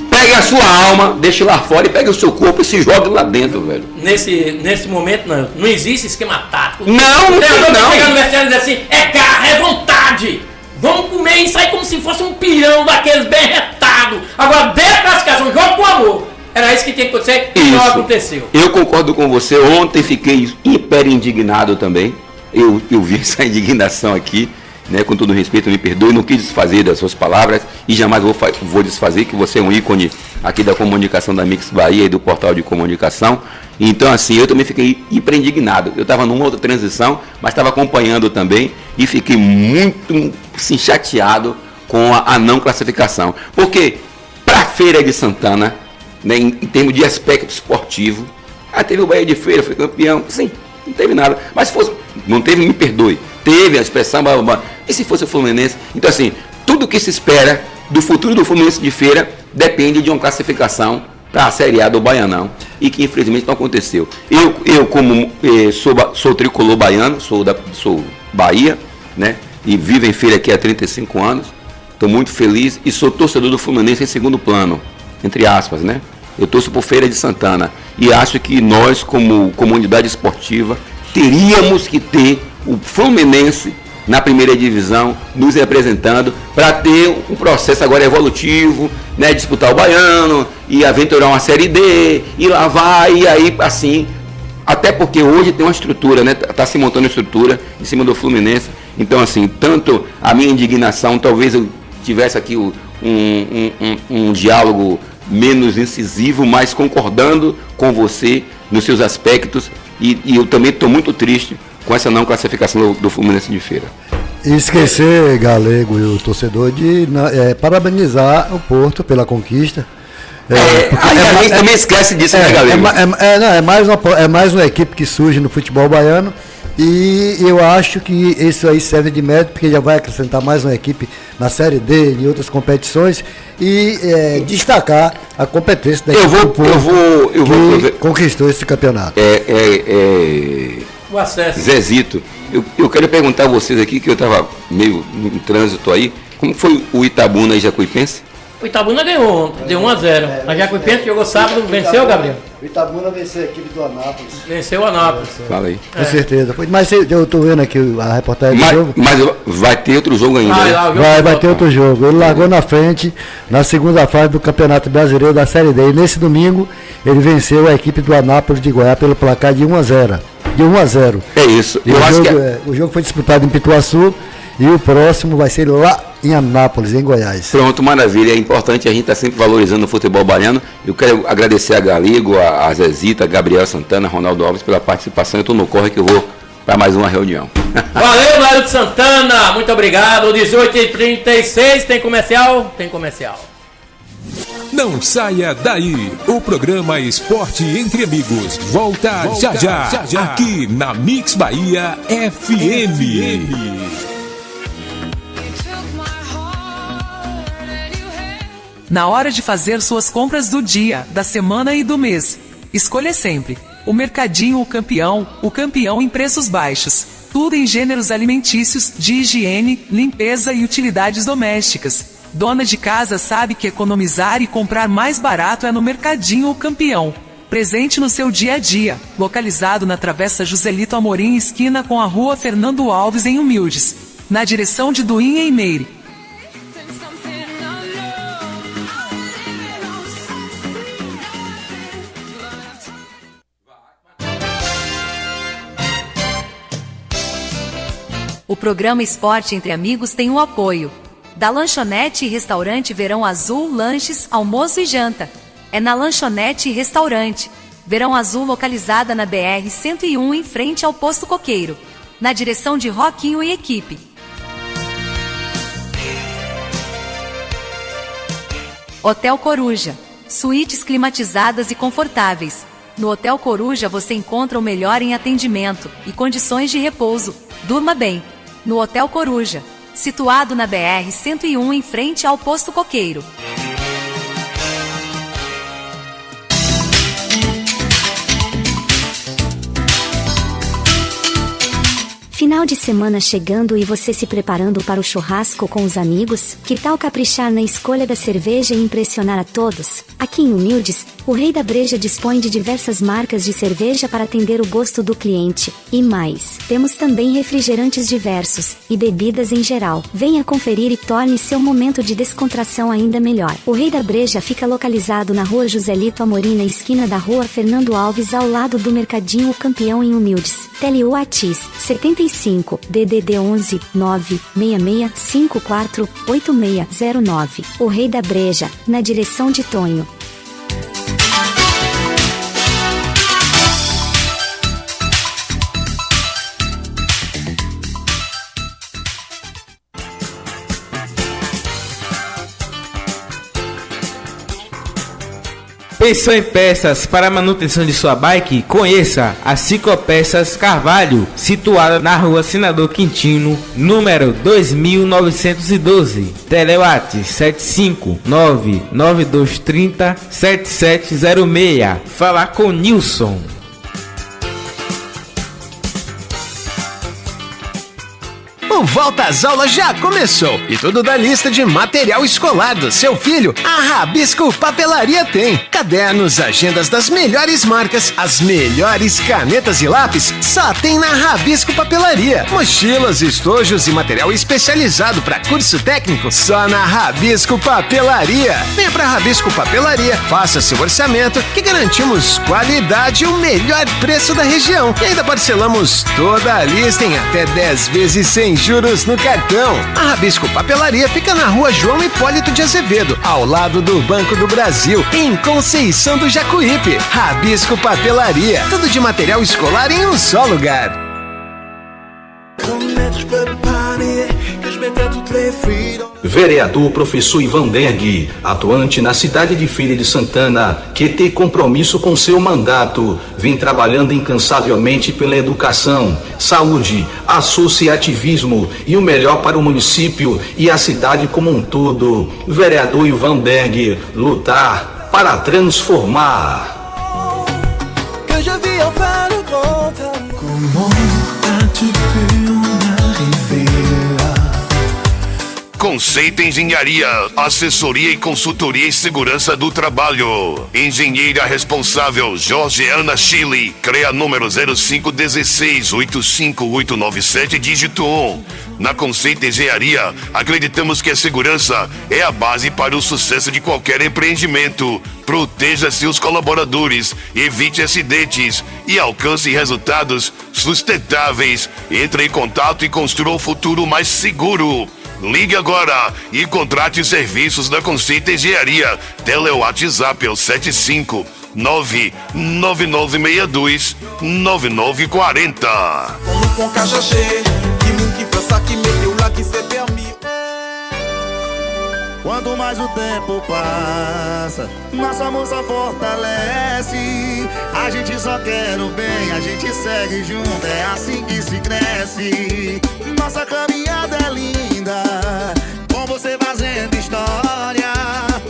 pegue a sua alma, deixe lá fora e pegue o seu corpo e se jogue lá dentro, velho. Nesse momento não existe esquema tático. Não tem. Chegar no vestiário e dizer assim, é garra, é vontade. Vamos comer e sair como se fosse um pirão daqueles bem retado. Agora, dentro da classificação, jogo com amor. Era isso que tinha que acontecer e não aconteceu. Eu concordo com você. Ontem fiquei hiper indignado também. Eu vi essa indignação aqui, né? Com todo respeito, me perdoe, não quis desfazer das suas palavras e jamais vou desfazer, que você é um ícone aqui da comunicação da Mix Bahia e do portal de comunicação. Então, assim, eu também fiquei hiper indignado. Eu estava numa outra transição, mas estava acompanhando também e fiquei muito assim, chateado com a não classificação. Porque para a Feira de Santana, né, em termos de aspecto esportivo, teve o Bahia de Feira, foi campeão, sim, não teve nada. Mas se fosse, não teve, me perdoe, teve a expressão, e se fosse o Fluminense? Então, assim, tudo que se espera do futuro do Fluminense de Feira depende de uma classificação para a Série A do Baianão, e que infelizmente não aconteceu. Eu como sou tricolor baiano, sou Bahia, né, e vivo em Feira aqui há 35 anos, estou muito feliz e sou torcedor do Fluminense em segundo plano, entre aspas, né? Eu torço por Feira de Santana e acho que nós, como comunidade esportiva, teríamos que ter o Fluminense na primeira divisão nos representando para ter um processo agora evolutivo, né? Disputar o Baiano e aventurar uma Série D e lá vai, e aí assim, até porque hoje tem uma estrutura, né? Tá se montando uma estrutura em cima do Fluminense. Então, assim, tanto a minha indignação, talvez eu tivesse aqui um diálogo menos incisivo, mas concordando com você nos seus aspectos, e eu também estou muito triste com essa não classificação do Fluminense de Feira. E esquecer, Galego e o torcedor, de parabenizar o Porto pela conquista. A gente também esquece disso, né, Galego? É mais uma equipe que surge no futebol baiano. E eu acho que isso aí serve de mérito, porque já vai acrescentar mais uma equipe na Série D e outras competições e destacar a competência da equipe do Porto que conquistou esse campeonato. O acesso. Zezito, eu quero perguntar a vocês aqui, que eu estava meio em trânsito aí, como foi o Itabuna e Jacuipense? O Itabuna ganhou ontem, deu 1-0. A Jacuipense jogou sábado, venceu, Gabriel? O Itabuna venceu a equipe do Anápolis. Venceu o Anápolis. Fala aí. Com certeza. Mas eu estou vendo aqui a reportagem do jogo. Mas vai ter outro jogo ainda, né? Vai ter outro jogo. Ele largou na frente na segunda fase do Campeonato Brasileiro da Série D. E nesse domingo ele venceu a equipe do Anápolis de Goiás pelo placar de 1-0. É isso. O jogo foi disputado em Pituaçu e o próximo vai ser lá em Anápolis, em Goiás. Pronto, maravilha. É importante a gente estar sempre valorizando o futebol baiano. Eu quero agradecer a Galego, a Zezita, a Gabriel Santana, a Ronaldo Alves pela participação. Eu estou no corre que eu vou para mais uma reunião. Valeu, Mário Santana. Muito obrigado. 18h36. Tem comercial? Tem comercial. Não saia daí. O programa Esporte Entre Amigos volta já. Aqui na Mix Bahia FM. Na hora de fazer suas compras do dia, da semana e do mês, escolha sempre o Mercadinho O campeão em preços baixos. Tudo em gêneros alimentícios, de higiene, limpeza e utilidades domésticas. Dona de casa sabe que economizar e comprar mais barato é no Mercadinho O Campeão. Presente no seu dia a dia, localizado na Travessa Joselito Amorim, esquina com a Rua Fernando Alves, em Humildes, na direção de Duinha e Meire. O programa Esporte Entre Amigos tem o apoio da Lanchonete e Restaurante Verão Azul, lanches, almoço e janta. É na Lanchonete e Restaurante Verão Azul, localizada na BR-101, em frente ao Posto Coqueiro, na direção de Roquinho e equipe. Hotel Coruja, suítes climatizadas e confortáveis. No Hotel Coruja você encontra o melhor em atendimento e condições de repouso. Durma bem. No Hotel Coruja, situado na BR-101 em frente ao Posto Coqueiro. Final de semana chegando e você se preparando para o churrasco com os amigos? Que tal caprichar na escolha da cerveja e impressionar a todos? Aqui em Humildes, o Rei da Breja dispõe de diversas marcas de cerveja para atender o gosto do cliente. E mais, temos também refrigerantes diversos e bebidas em geral. Venha conferir e torne seu momento de descontração ainda melhor. O Rei da Breja fica localizado na Rua Joselito Amorim, na esquina da Rua Fernando Alves, ao lado do Mercadinho Campeão, em Humildes. Tele WhatsApp 75 DDD 11 966 54 8609. O Rei da Breja, na direção de Tonho. Pensou em peças para a manutenção de sua bike? Conheça a Ciclopeças Carvalho, situada na Rua Senador Quintino, número 2912. Telewat 75992307706. Falar com Nilson. O Volta às Aulas já começou e tudo da lista de material escolar do seu filho, a Rabisco Papelaria tem. Cadernos, agendas das melhores marcas, as melhores canetas e lápis, só tem na Rabisco Papelaria. Mochilas, estojos e material especializado para curso técnico, só na Rabisco Papelaria. Venha pra Rabisco Papelaria, faça seu orçamento que garantimos qualidade e o melhor preço da região. E ainda parcelamos toda a lista em até 10 vezes sem juros no cartão. A Rabisco Papelaria fica na Rua João Hipólito de Azevedo, ao lado do Banco do Brasil, em Conceição do Jacuípe. Rabisco Papelaria, tudo de material escolar em um só lugar. Vereador Professor Ivan Berg, atuante na cidade de Feira de Santana, que tem compromisso com seu mandato, vem trabalhando incansavelmente pela educação, saúde, associativismo e o melhor para o município e a cidade como um todo. Vereador Ivan Berg, lutar para transformar. Conceito Engenharia, assessoria e consultoria em segurança do trabalho. Engenheira responsável Jorge Ana Chile, CREA número 0516-85897, dígito 1. Na Conceito Engenharia, acreditamos que a segurança é a base para o sucesso de qualquer empreendimento. Proteja seus colaboradores, evite acidentes e alcance resultados sustentáveis. Entre em contato e construa um futuro mais seguro. Ligue agora e contrate os serviços da Conceito Engenharia. Telewatsapp é o 75999629940. Quanto mais o tempo passa, nossa moça fortalece. A gente só quer o bem, a gente segue junto, é assim que se cresce. Nossa caminhada é linda, com você fazendo história.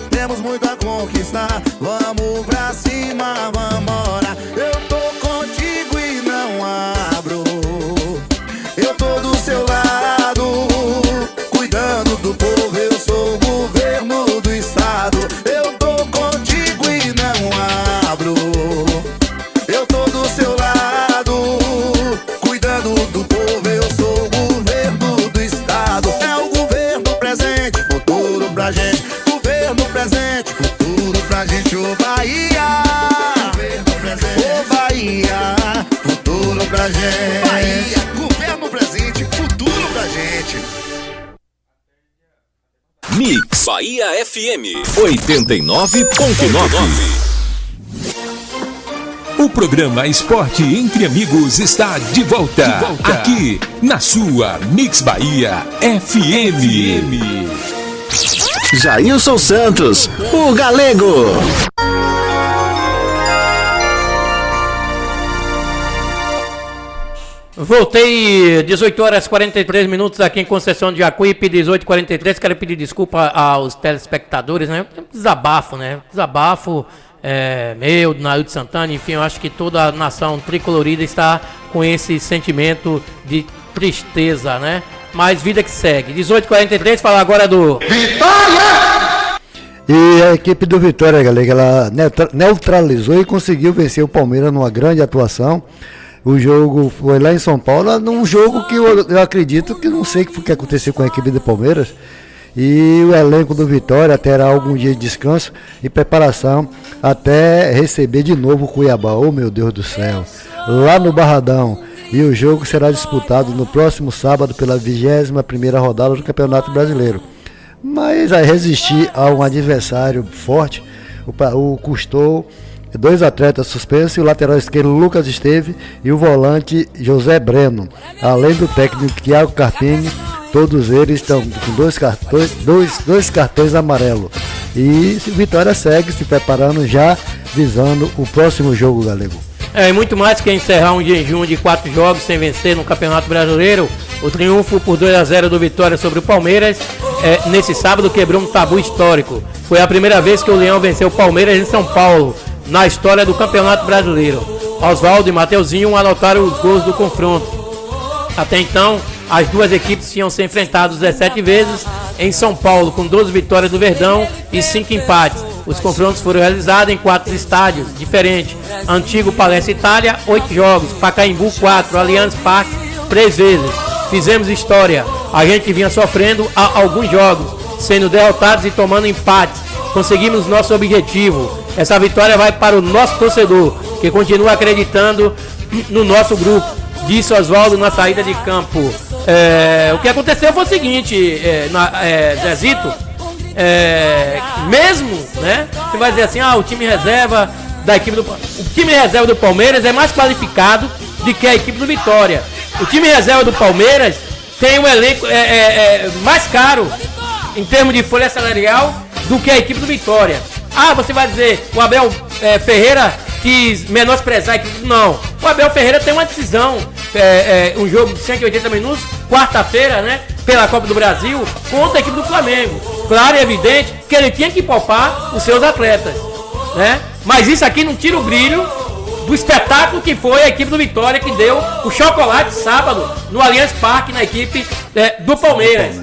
Temos muito a conquistar, vamos pra cima, vambora. Eu tô contigo e não abro, eu tô do seu lado, cuidando do povo, eu sou o governo do estado. Eu tô contigo e não abro, eu tô do seu lado, cuidando do povo, eu sou o governo do estado. É o governo presente, futuro pra gente. Governo presente, futuro pra gente. Ô Bahia, governo presente. Ô Bahia, futuro pra gente. Bahia, governo presente, futuro pra gente. Mix Bahia FM 89.9. O programa Esporte Entre Amigos está de volta, aqui na sua Mix Bahia FM. Jailson Santos, o Galego. Voltei 18 horas 43 minutos aqui em Conceição de Jacuípe, 18h43. Quero pedir desculpa aos telespectadores, né? Desabafo, né? Desabafo meu, do Nailton Santana, enfim, eu acho que toda a nação tricolorida está com esse sentimento de tristeza, né? Mas vida que segue. 18h43, falar agora do Vitória! E a equipe do Vitória, galera, ela neutralizou e conseguiu vencer o Palmeiras numa grande atuação. O jogo foi lá em São Paulo, num jogo que eu acredito que não sei o que aconteceu com a equipe do Palmeiras. E o elenco do Vitória terá algum dia de descanso e preparação até receber de novo o Cuiabá. Oh, meu Deus do céu! Lá no Barradão. E o jogo será disputado no próximo sábado pela 21ª rodada do Campeonato Brasileiro. Mas a resistir a um adversário forte, o custou 2 atletas suspensos, o lateral esquerdo Lucas Esteve e o volante José Breno, além do técnico Thiago Carpini. Todos eles estão com dois cartões amarelos. E o Vitória segue se preparando, já visando o próximo jogo, galego. E muito mais que encerrar um jejum de 4 jogos sem vencer no Campeonato Brasileiro. O triunfo por 2-0 do Vitória sobre o Palmeiras nesse sábado quebrou um tabu histórico. Foi a primeira vez que o Leão venceu o Palmeiras em São Paulo, na história do Campeonato Brasileiro. Oswaldo e Mateuzinho anotaram os gols do confronto. Até então, as duas equipes tinham se enfrentado 17 vezes em São Paulo, com 12 vitórias do Verdão e 5 empates. Os confrontos foram realizados em 4 estádios diferentes. Antigo Palestra Itália, 8 jogos. Pacaembu, 4. Allianz Parque, 3 vezes. Fizemos história. A gente vinha sofrendo há alguns jogos, sendo derrotados e tomando empates. Conseguimos nosso objetivo. Essa vitória vai para o nosso torcedor, que continua acreditando no nosso grupo, disse Oswaldo na saída de campo. O que aconteceu foi o seguinte, Zezito, mesmo, né? Você vai dizer assim, o time reserva da equipe o time reserva do Palmeiras é mais qualificado do que a equipe do Vitória. O time reserva do Palmeiras tem um elenco mais caro em termos de folha salarial do que a equipe do Vitória. Você vai dizer, o Abel Ferreira quis menosprezar a equipe. Não, o Abel Ferreira tem uma decisão, um jogo de 180 minutos, quarta-feira, né, pela Copa do Brasil, contra a equipe do Flamengo. Claro e evidente que ele tinha que poupar os seus atletas, né? Mas isso aqui não tira o brilho do espetáculo que foi a equipe do Vitória, que deu o chocolate sábado no Allianz Parque na equipe do Palmeiras.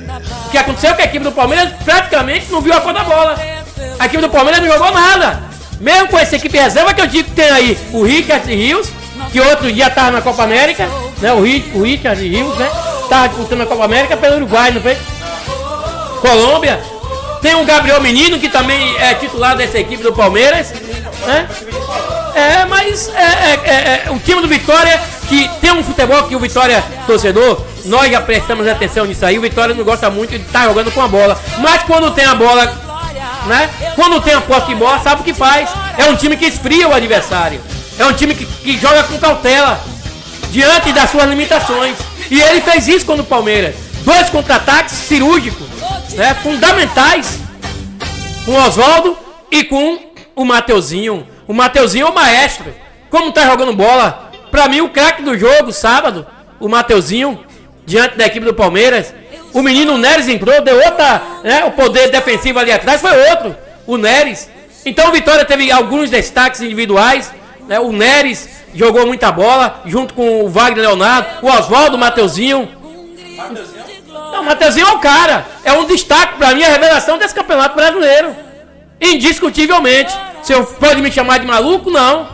O que aconteceu é que a equipe do Palmeiras praticamente não viu a cor da bola. A equipe do Palmeiras não jogou nada. Mesmo com essa equipe reserva, que eu digo que tem aí o Richard Rios, que outro dia estava na Copa América, né? O Richard Rios, né? Estava disputando a Copa América pelo Uruguai, não foi? Colômbia. Tem o Gabriel Menino, que também é titular dessa equipe do Palmeiras, né? Mas o time do Vitória, que tem um futebol que o Vitória, torcedor, nós já prestamos atenção nisso aí. O Vitória não gosta muito de estar jogando com a bola, mas quando tem a bola, né? Quando tem a posse de bola, sabe o que faz? É um time que esfria o adversário. É um time que joga com cautela diante das suas limitações. E ele fez isso contra o Palmeiras. 2 contra-ataques cirúrgicos, né? Fundamentais, com o Oswaldo e com o Mateuzinho. O Mateuzinho é o maestro. Como tá jogando bola? Pra mim, o craque do jogo, sábado, o Mateuzinho, diante da equipe do Palmeiras. O menino Neres entrou, deu outra, né? O poder defensivo ali atrás foi outro, o Neres. Então o Vitória teve alguns destaques individuais, né? O Neres jogou muita bola, junto com o Wagner Leonardo, o Oswaldo, o Mateuzinho. Não, o Mateuzinho é o cara, é um destaque pra mim, a revelação desse Campeonato Brasileiro. Indiscutivelmente. Você pode me chamar de maluco? Não.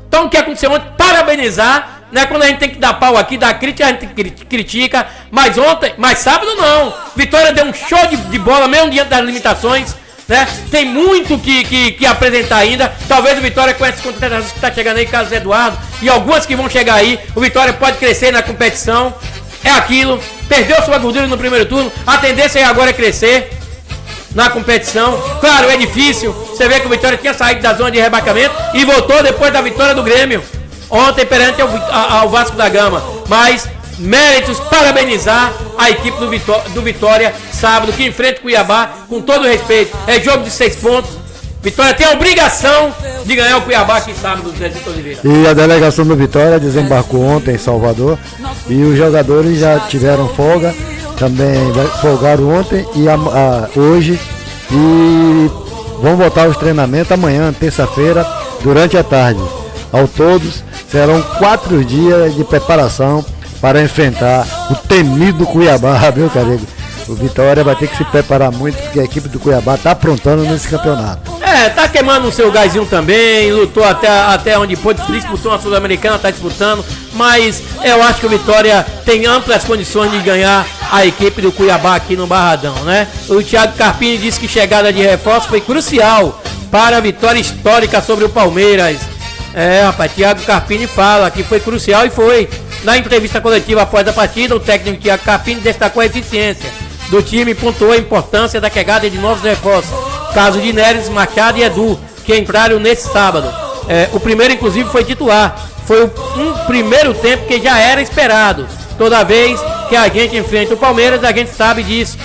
Então o que aconteceu ontem? Parabenizar, né? Quando a gente tem que dar pau aqui, dar crítica, a gente critica. Mas sábado não. Vitória deu um show de bola, mesmo diante das limitações, né? Tem muito que apresentar ainda. Talvez o Vitória, com essas contratações que está chegando aí, Carlos Eduardo, e algumas que vão chegar aí, o Vitória pode crescer na competição. É aquilo. Perdeu sua gordura no primeiro turno. A tendência agora é crescer na competição. Claro, é difícil. Você vê que o Vitória tinha saído da zona de rebaixamento e voltou depois da vitória do Grêmio ontem perante ao Vasco da Gama. Mas méritos, parabenizar a equipe do Vitória sábado, que enfrenta o Cuiabá com todo respeito. É jogo de 6 pontos. Vitória tem a obrigação de ganhar o Cuiabá aqui sábado, Zezito Oliveira. E a delegação do Vitória desembarcou ontem em Salvador e os jogadores já tiveram folga, também folgaram ontem e hoje, e vão voltar aos treinamentos amanhã, terça-feira, durante a tarde. Ao todos, serão 4 dias de preparação para enfrentar o temido Cuiabá, viu, Carego? O Vitória vai ter que se preparar muito, porque a equipe do Cuiabá está aprontando nesse campeonato. Tá queimando o seu gásinho também, lutou até onde pôde, disputou a Sul-Americana, tá disputando, mas eu acho que o Vitória tem amplas condições de ganhar a equipe do Cuiabá aqui no Barradão, né? O Thiago Carpini disse que chegada de reforço foi crucial para a vitória histórica sobre o Palmeiras. Rapaz, Thiago Carpini fala que foi crucial e foi. Na entrevista coletiva após a partida, o técnico Thiago Carpini destacou a eficiência do time e pontuou a importância da chegada de novos reforços. Caso de Neres, Machado e Edu, que entraram nesse sábado. O primeiro, inclusive, foi titular. Foi um primeiro tempo que já era esperado. Toda vez que a gente enfrenta o Palmeiras, a gente sabe disso,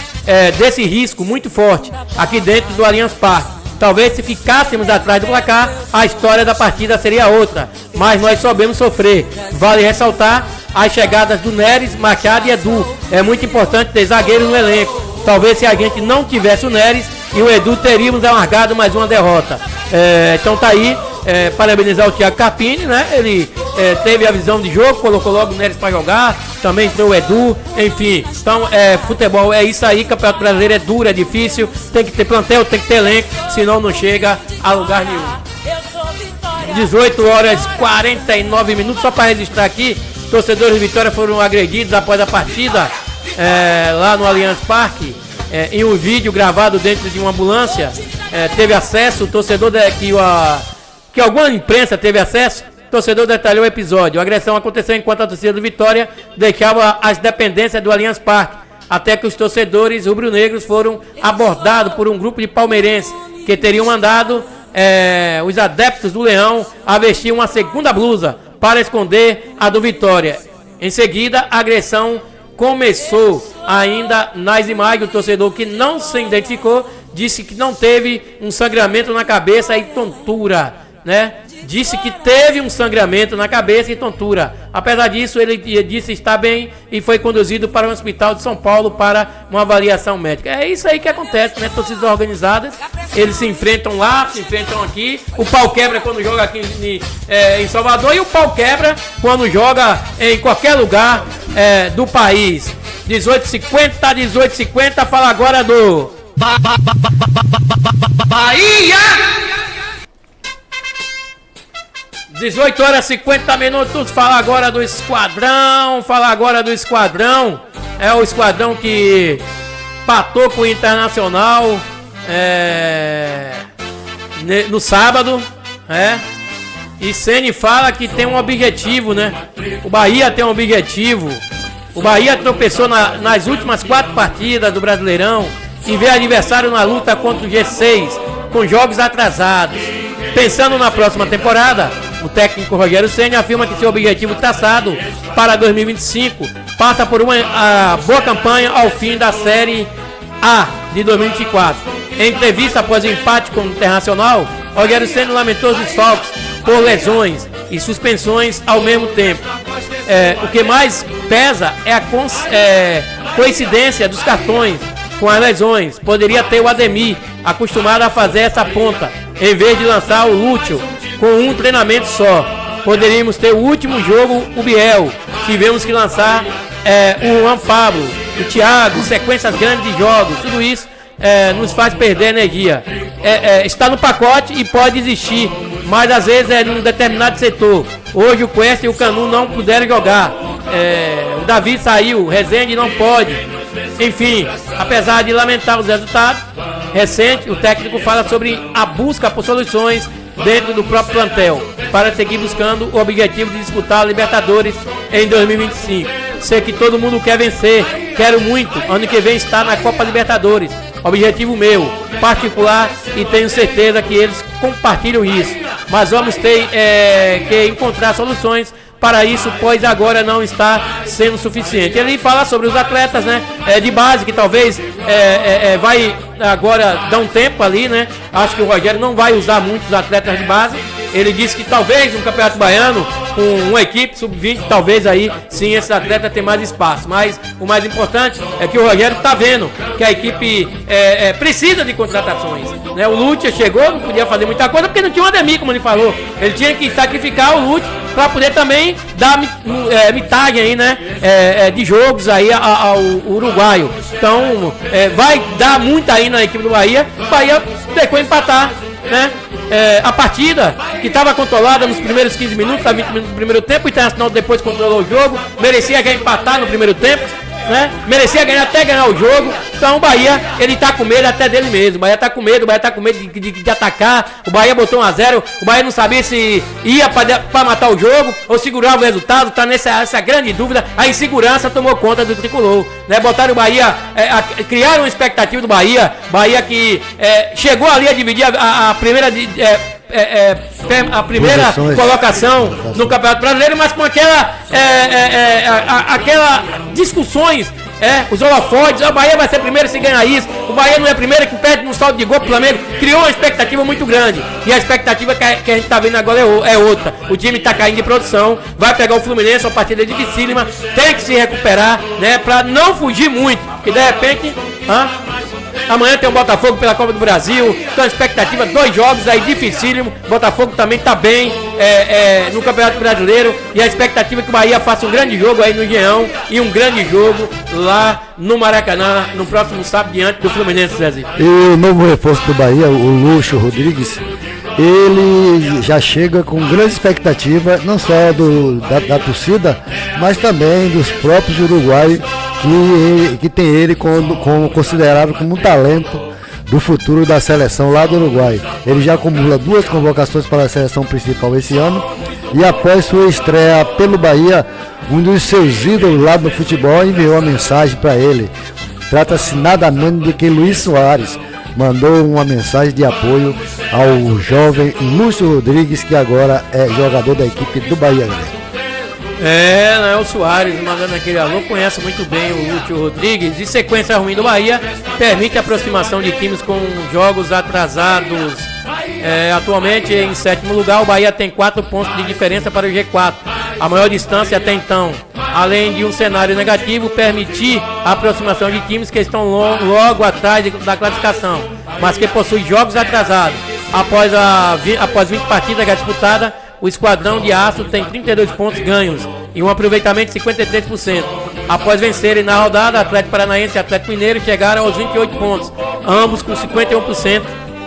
desse risco muito forte aqui dentro do Allianz Parque. Talvez se ficássemos atrás do placar, a história da partida seria outra. Mas nós soubemos sofrer. Vale ressaltar as chegadas do Neres, Machado e Edu. É muito importante ter zagueiro no elenco. Talvez se a gente não tivesse o Neres e o Edu, teríamos amargado mais uma derrota. Então tá aí, parabenizar o Thiago Carpini, né? Ele teve a visão de jogo, colocou logo o Neres para jogar, também entrou o Edu, enfim. Então, futebol é isso aí, Campeonato Brasileiro é duro, é difícil, tem que ter plantel, tem que ter elenco, senão não chega a lugar nenhum. 18 horas 49 minutos, só para registrar aqui, torcedores de Vitória foram agredidos após a partida lá no Allianz Parque. Em um vídeo gravado dentro de uma ambulância, teve acesso, o torcedor que alguma imprensa teve acesso, o torcedor detalhou o episódio. A agressão aconteceu enquanto a torcida do Vitória deixava as dependências do Allianz Parque, até que os torcedores rubro-negros foram abordados por um grupo de palmeirenses que teriam mandado os adeptos do Leão a vestir uma segunda blusa para esconder a do Vitória. Em seguida, a agressão começou. Ainda nas imagens, o torcedor que não se identificou disse que não teve um sangramento na cabeça e tontura, né? Disse que teve um sangramento na cabeça e tontura. Apesar disso, ele disse estar bem e foi conduzido para o hospital de São Paulo para uma avaliação médica. É isso aí que acontece, né? Torcidas organizadas, eles se enfrentam lá, se enfrentam aqui. O pau quebra quando joga aqui em Salvador e o pau quebra quando joga em qualquer lugar do país. 18h50, fala agora do Bahia! 18 horas 50 minutos, fala agora do Esquadrão, é o Esquadrão que patou com o Internacional no sábado, e Ceni fala que tem um objetivo, né? O Bahia tem um objetivo. O Bahia tropeçou nas últimas 4 partidas do Brasileirão e vê adversário na luta contra o G6, com jogos atrasados. Pensando na próxima temporada, o técnico Rogério Ceni afirma que seu objetivo traçado para 2025 passa por uma boa campanha ao fim da Série A de 2024. Em entrevista após o empate com o Internacional, Rogério Ceni lamentou os desfalques por lesões e suspensões ao mesmo tempo. O que mais pesa é a coincidência dos cartões com as lesões. Poderia ter o Ademir, acostumado a fazer essa ponta, em vez de lançar o Lúcio com um treinamento só. Poderíamos ter o último jogo, o Biel. Tivemos que lançar o Juan Pablo, o Thiago, sequências grandes de jogos. Tudo isso nos faz perder energia. Está no pacote e pode existir, mas às vezes é num determinado setor. Hoje o Quest e o Canu não puderam jogar. O Davi saiu, o Rezende não pode. Enfim, apesar de lamentar os resultados recentes, o técnico fala sobre a busca por soluções dentro do próprio plantel, para seguir buscando o objetivo de disputar a Libertadores em 2025. Sei que todo mundo quer vencer, quero muito, ano que vem estar na Copa Libertadores. Objetivo meu, particular, e tenho certeza que eles compartilham isso. Mas vamos ter que encontrar soluções para isso, pois agora não está sendo suficiente. Ele fala sobre os atletas, né, de base, que talvez vai agora dá um tempo ali, né? Acho que o Rogério não vai usar muitos atletas de base. Ele disse que talvez no Campeonato Baiano, com uma equipe sub-20, talvez aí sim esse atleta tenha mais espaço. Mas o mais importante é que o Rogério está vendo que a equipe precisa de contratações, né? O Lúcia chegou, não podia fazer muita coisa porque não tinha o Ademir, como ele falou. Ele tinha que sacrificar o Lúcia para poder também dar mitagem aí, né? De jogos aí ao uruguaio. Então vai dar muito aí na equipe do Bahia. O Bahia tecou empatar, né? A partida que estava controlada nos primeiros 15 minutos, 20 minutos do primeiro tempo, o Internacional depois controlou o jogo, merecia já empatar no primeiro tempo, né? Merecia até ganhar o jogo. Então o Bahia, ele tá com medo até dele mesmo. O Bahia tá com medo de atacar. O Bahia botou 1-0. O Bahia não sabia se ia para matar o jogo ou segurava o resultado. Tá essa grande dúvida. A insegurança tomou conta do tricolor, né? Botaram o Bahia, criaram uma expectativa do Bahia. Bahia que chegou ali a dividir a primeira colocação no Campeonato Brasileiro, mas com aquela discussões, os holofotes, o Bahia vai ser primeiro se ganhar isso, o Bahia não é primeiro que perde no saldo de gol pro Flamengo, criou uma expectativa muito grande, e a expectativa que a gente tá vendo agora é outra. O time tá caindo de produção, vai pegar o Fluminense, uma partida dificílima, tem que se recuperar, né, pra não fugir muito, porque de repente, amanhã tem o Botafogo pela Copa do Brasil. Então a expectativa, 2 jogos aí dificílimo. Botafogo também tá bem no Campeonato Brasileiro. E a expectativa é que o Bahia faça um grande jogo aí no Engenhão. E um grande jogo lá no Maracanã no próximo sábado diante do Fluminense, Zezinho. E o novo reforço do Bahia, o Lúcio Rodrigues, ele já chega com grande expectativa, não só da torcida, mas também dos próprios uruguaios, que tem ele considerado como um talento do futuro da seleção lá do Uruguai. Ele já acumula 2 convocações para a seleção principal esse ano, e após sua estreia pelo Bahia, um dos seus ídolos lá do futebol enviou uma mensagem para ele. Trata-se nada menos do que Luiz Soares. Mandou uma mensagem de apoio ao jovem Lúcio Rodrigues, que agora é jogador da equipe do Bahia, galera. Né, o Soares mandando aquele alô, conhece muito bem o Lúcio Rodrigues. E sequência ruim do Bahia permite a aproximação de times com jogos atrasados. Atualmente em 7º lugar, o Bahia tem 4 pontos de diferença para o G4, a maior distância até então. Além de um cenário negativo, permitir a aproximação de times que estão logo atrás da classificação, mas que possuem jogos atrasados. Após 20 partidas disputadas, o Esquadrão de Aço tem 32 pontos ganhos e um aproveitamento de 53%. Após vencerem na rodada, Atlético Paranaense e Atlético Mineiro chegaram aos 28 pontos, ambos com 51%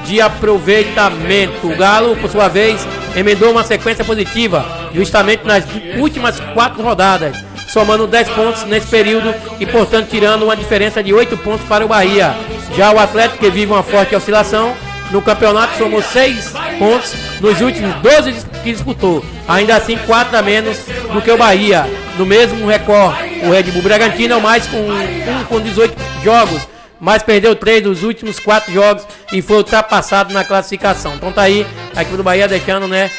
de aproveitamento. O Galo, por sua vez, emendou uma sequência positiva, justamente nas últimas 4 rodadas, somando 10 pontos nesse período e, portanto, tirando uma diferença de 8 pontos para o Bahia. Já o Atlético, que vive uma forte oscilação no campeonato, somou 6 pontos nos últimos 12 que disputou, ainda assim 4 a menos do que o Bahia. No mesmo recorde, o Red Bull Bragantino é o mais com 18 jogos, mas perdeu 3 dos últimos 4 jogos e foi ultrapassado na classificação. Então tá aí a equipe do Bahia deixando, né,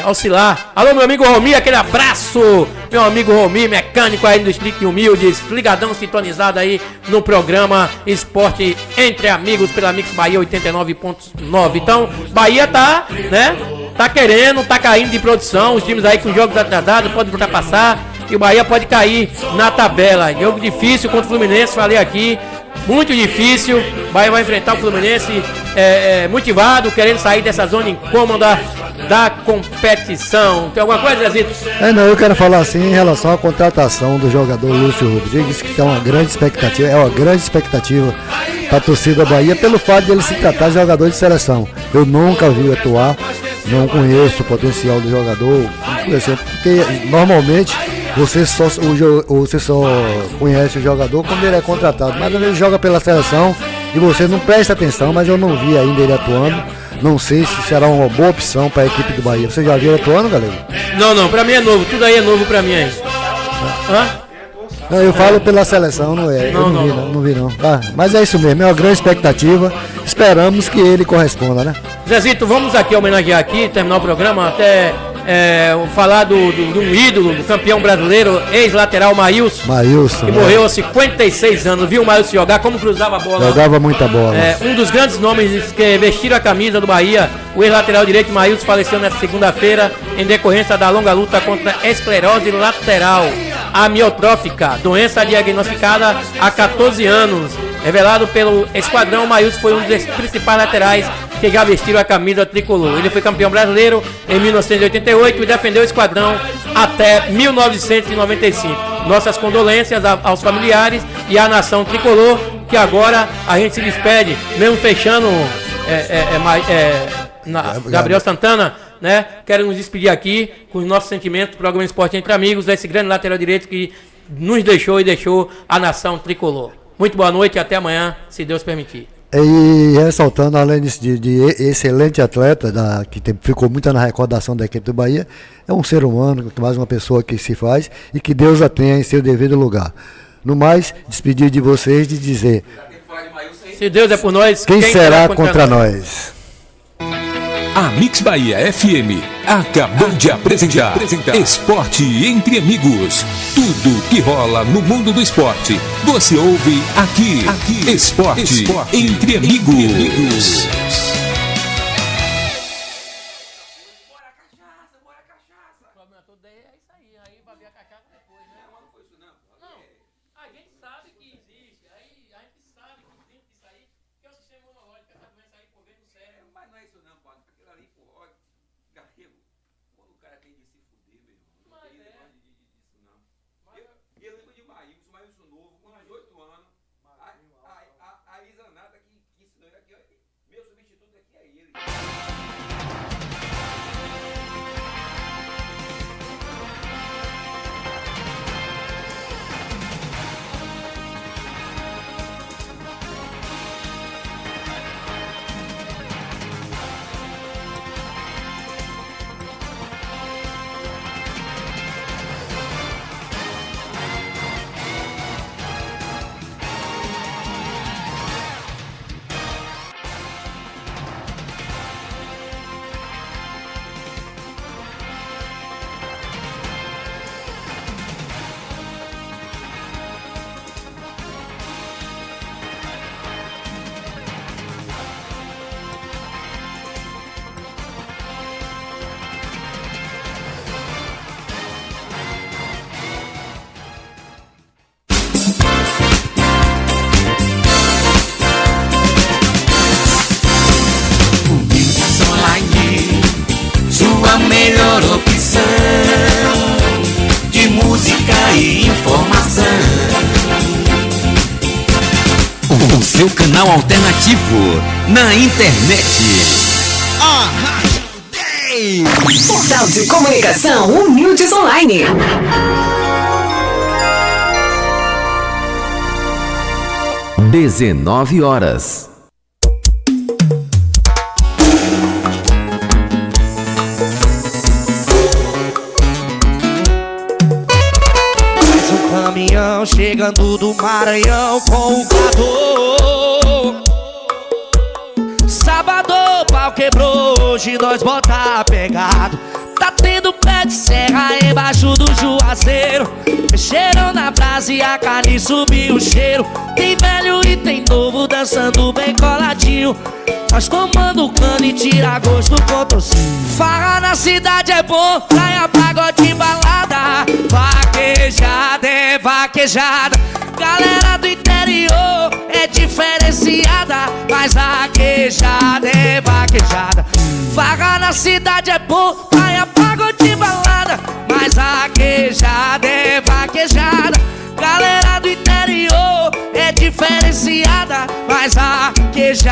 oscilar. Alô, meu amigo Romi, aquele abraço, meu amigo Romi, mecânico aí do Distrito Humildes, ligadão, sintonizado aí no programa Esporte Entre Amigos pela Mix Bahia 89.9. Então, Bahia tá, né, tá querendo, tá caindo de produção, os times aí com jogos atrasados podem ultrapassar e o Bahia pode cair na tabela. Jogo difícil contra o Fluminense, falei aqui, muito difícil. O Bahia vai enfrentar o Fluminense motivado, querendo sair dessa zona incômoda da competição. Tem alguma coisa, Zezito? Não, eu quero falar assim em relação à contratação do jogador Lúcio Rodrigues, que tem uma grande expectativa, para a torcida da Bahia, pelo fato de ele se tratar de jogador de seleção. Eu nunca vi atuar, não conheço o potencial do jogador, porque normalmente você só conhece o jogador quando ele é contratado, mas ele joga pela seleção e você não presta atenção, mas eu não vi ainda ele atuando. Não sei se será uma boa opção para a equipe do Bahia. Você já viu ele atuando, galera? Não, pra mim é novo, tudo aí é novo pra mim aí. Não, eu falo pela seleção, não é? Não vi não. Tá, mas é isso mesmo, é uma grande expectativa. Esperamos que ele corresponda, né? Zezito, vamos aqui homenagear aqui, terminar o programa, até falar de um ídolo, do campeão brasileiro, ex-lateral Maílson, que morreu aos 56 anos. Viu o Maílson jogar, como cruzava a bola? Jogava muita bola. Um dos grandes nomes que vestiram a camisa do Bahia, o ex-lateral direito Maílson, faleceu nesta segunda-feira em decorrência da longa luta contra a esclerose lateral amiotrófica, doença diagnosticada há 14 anos. Revelado pelo Esquadrão, Maílson foi um dos principais laterais que já vestiram a camisa tricolor. Ele foi campeão brasileiro em 1988 e defendeu o Esquadrão até 1995. Nossas condolências aos familiares e à nação tricolor, que agora a gente se despede, mesmo fechando Gabriel Santana, né? Quero nos despedir aqui com os nossos sentimentos do programa Esporte Entre Amigos, desse grande lateral direito que nos deixou e deixou a nação tricolor. Muito boa noite e até amanhã, se Deus permitir. E ressaltando, além de excelente atleta, que ficou muito na recordação da equipe do Bahia, é um ser humano, mais uma pessoa que se faz e que Deus a tenha em seu devido lugar. No mais, despedir de vocês e dizer: se Deus é por nós, quem será contra nós? A Mix Bahia FM acabou de apresentar Esporte Entre Amigos. Tudo que rola no mundo do esporte, você ouve aqui. Esporte Entre Amigos. Melhor opção de música e informação. O seu canal alternativo na internet. A Rádio 10. Portal de comunicação Humildes Online. 19 horas. Caminhão chegando do Maranhão com o gado. Sábado o pau quebrou, hoje nós bota pegado. Tá tendo pé de serra embaixo do juazeiro. Mexeram na brasa e a carne subiu o cheiro. Tem velho e tem novo dançando bem coladinho. Nós tomando cano e tira gosto com tocinho. Farra na cidade é bom, praia, pagode, balada. Vaquejada é vaquejada. Galera do interior é diferenciada, mas vaquejada é vaquejada. Farra na cidade é bom, praia, pagode, balada. Mas vaquejada é vaquejada. Galera do interior é diferenciada, mas vaquejada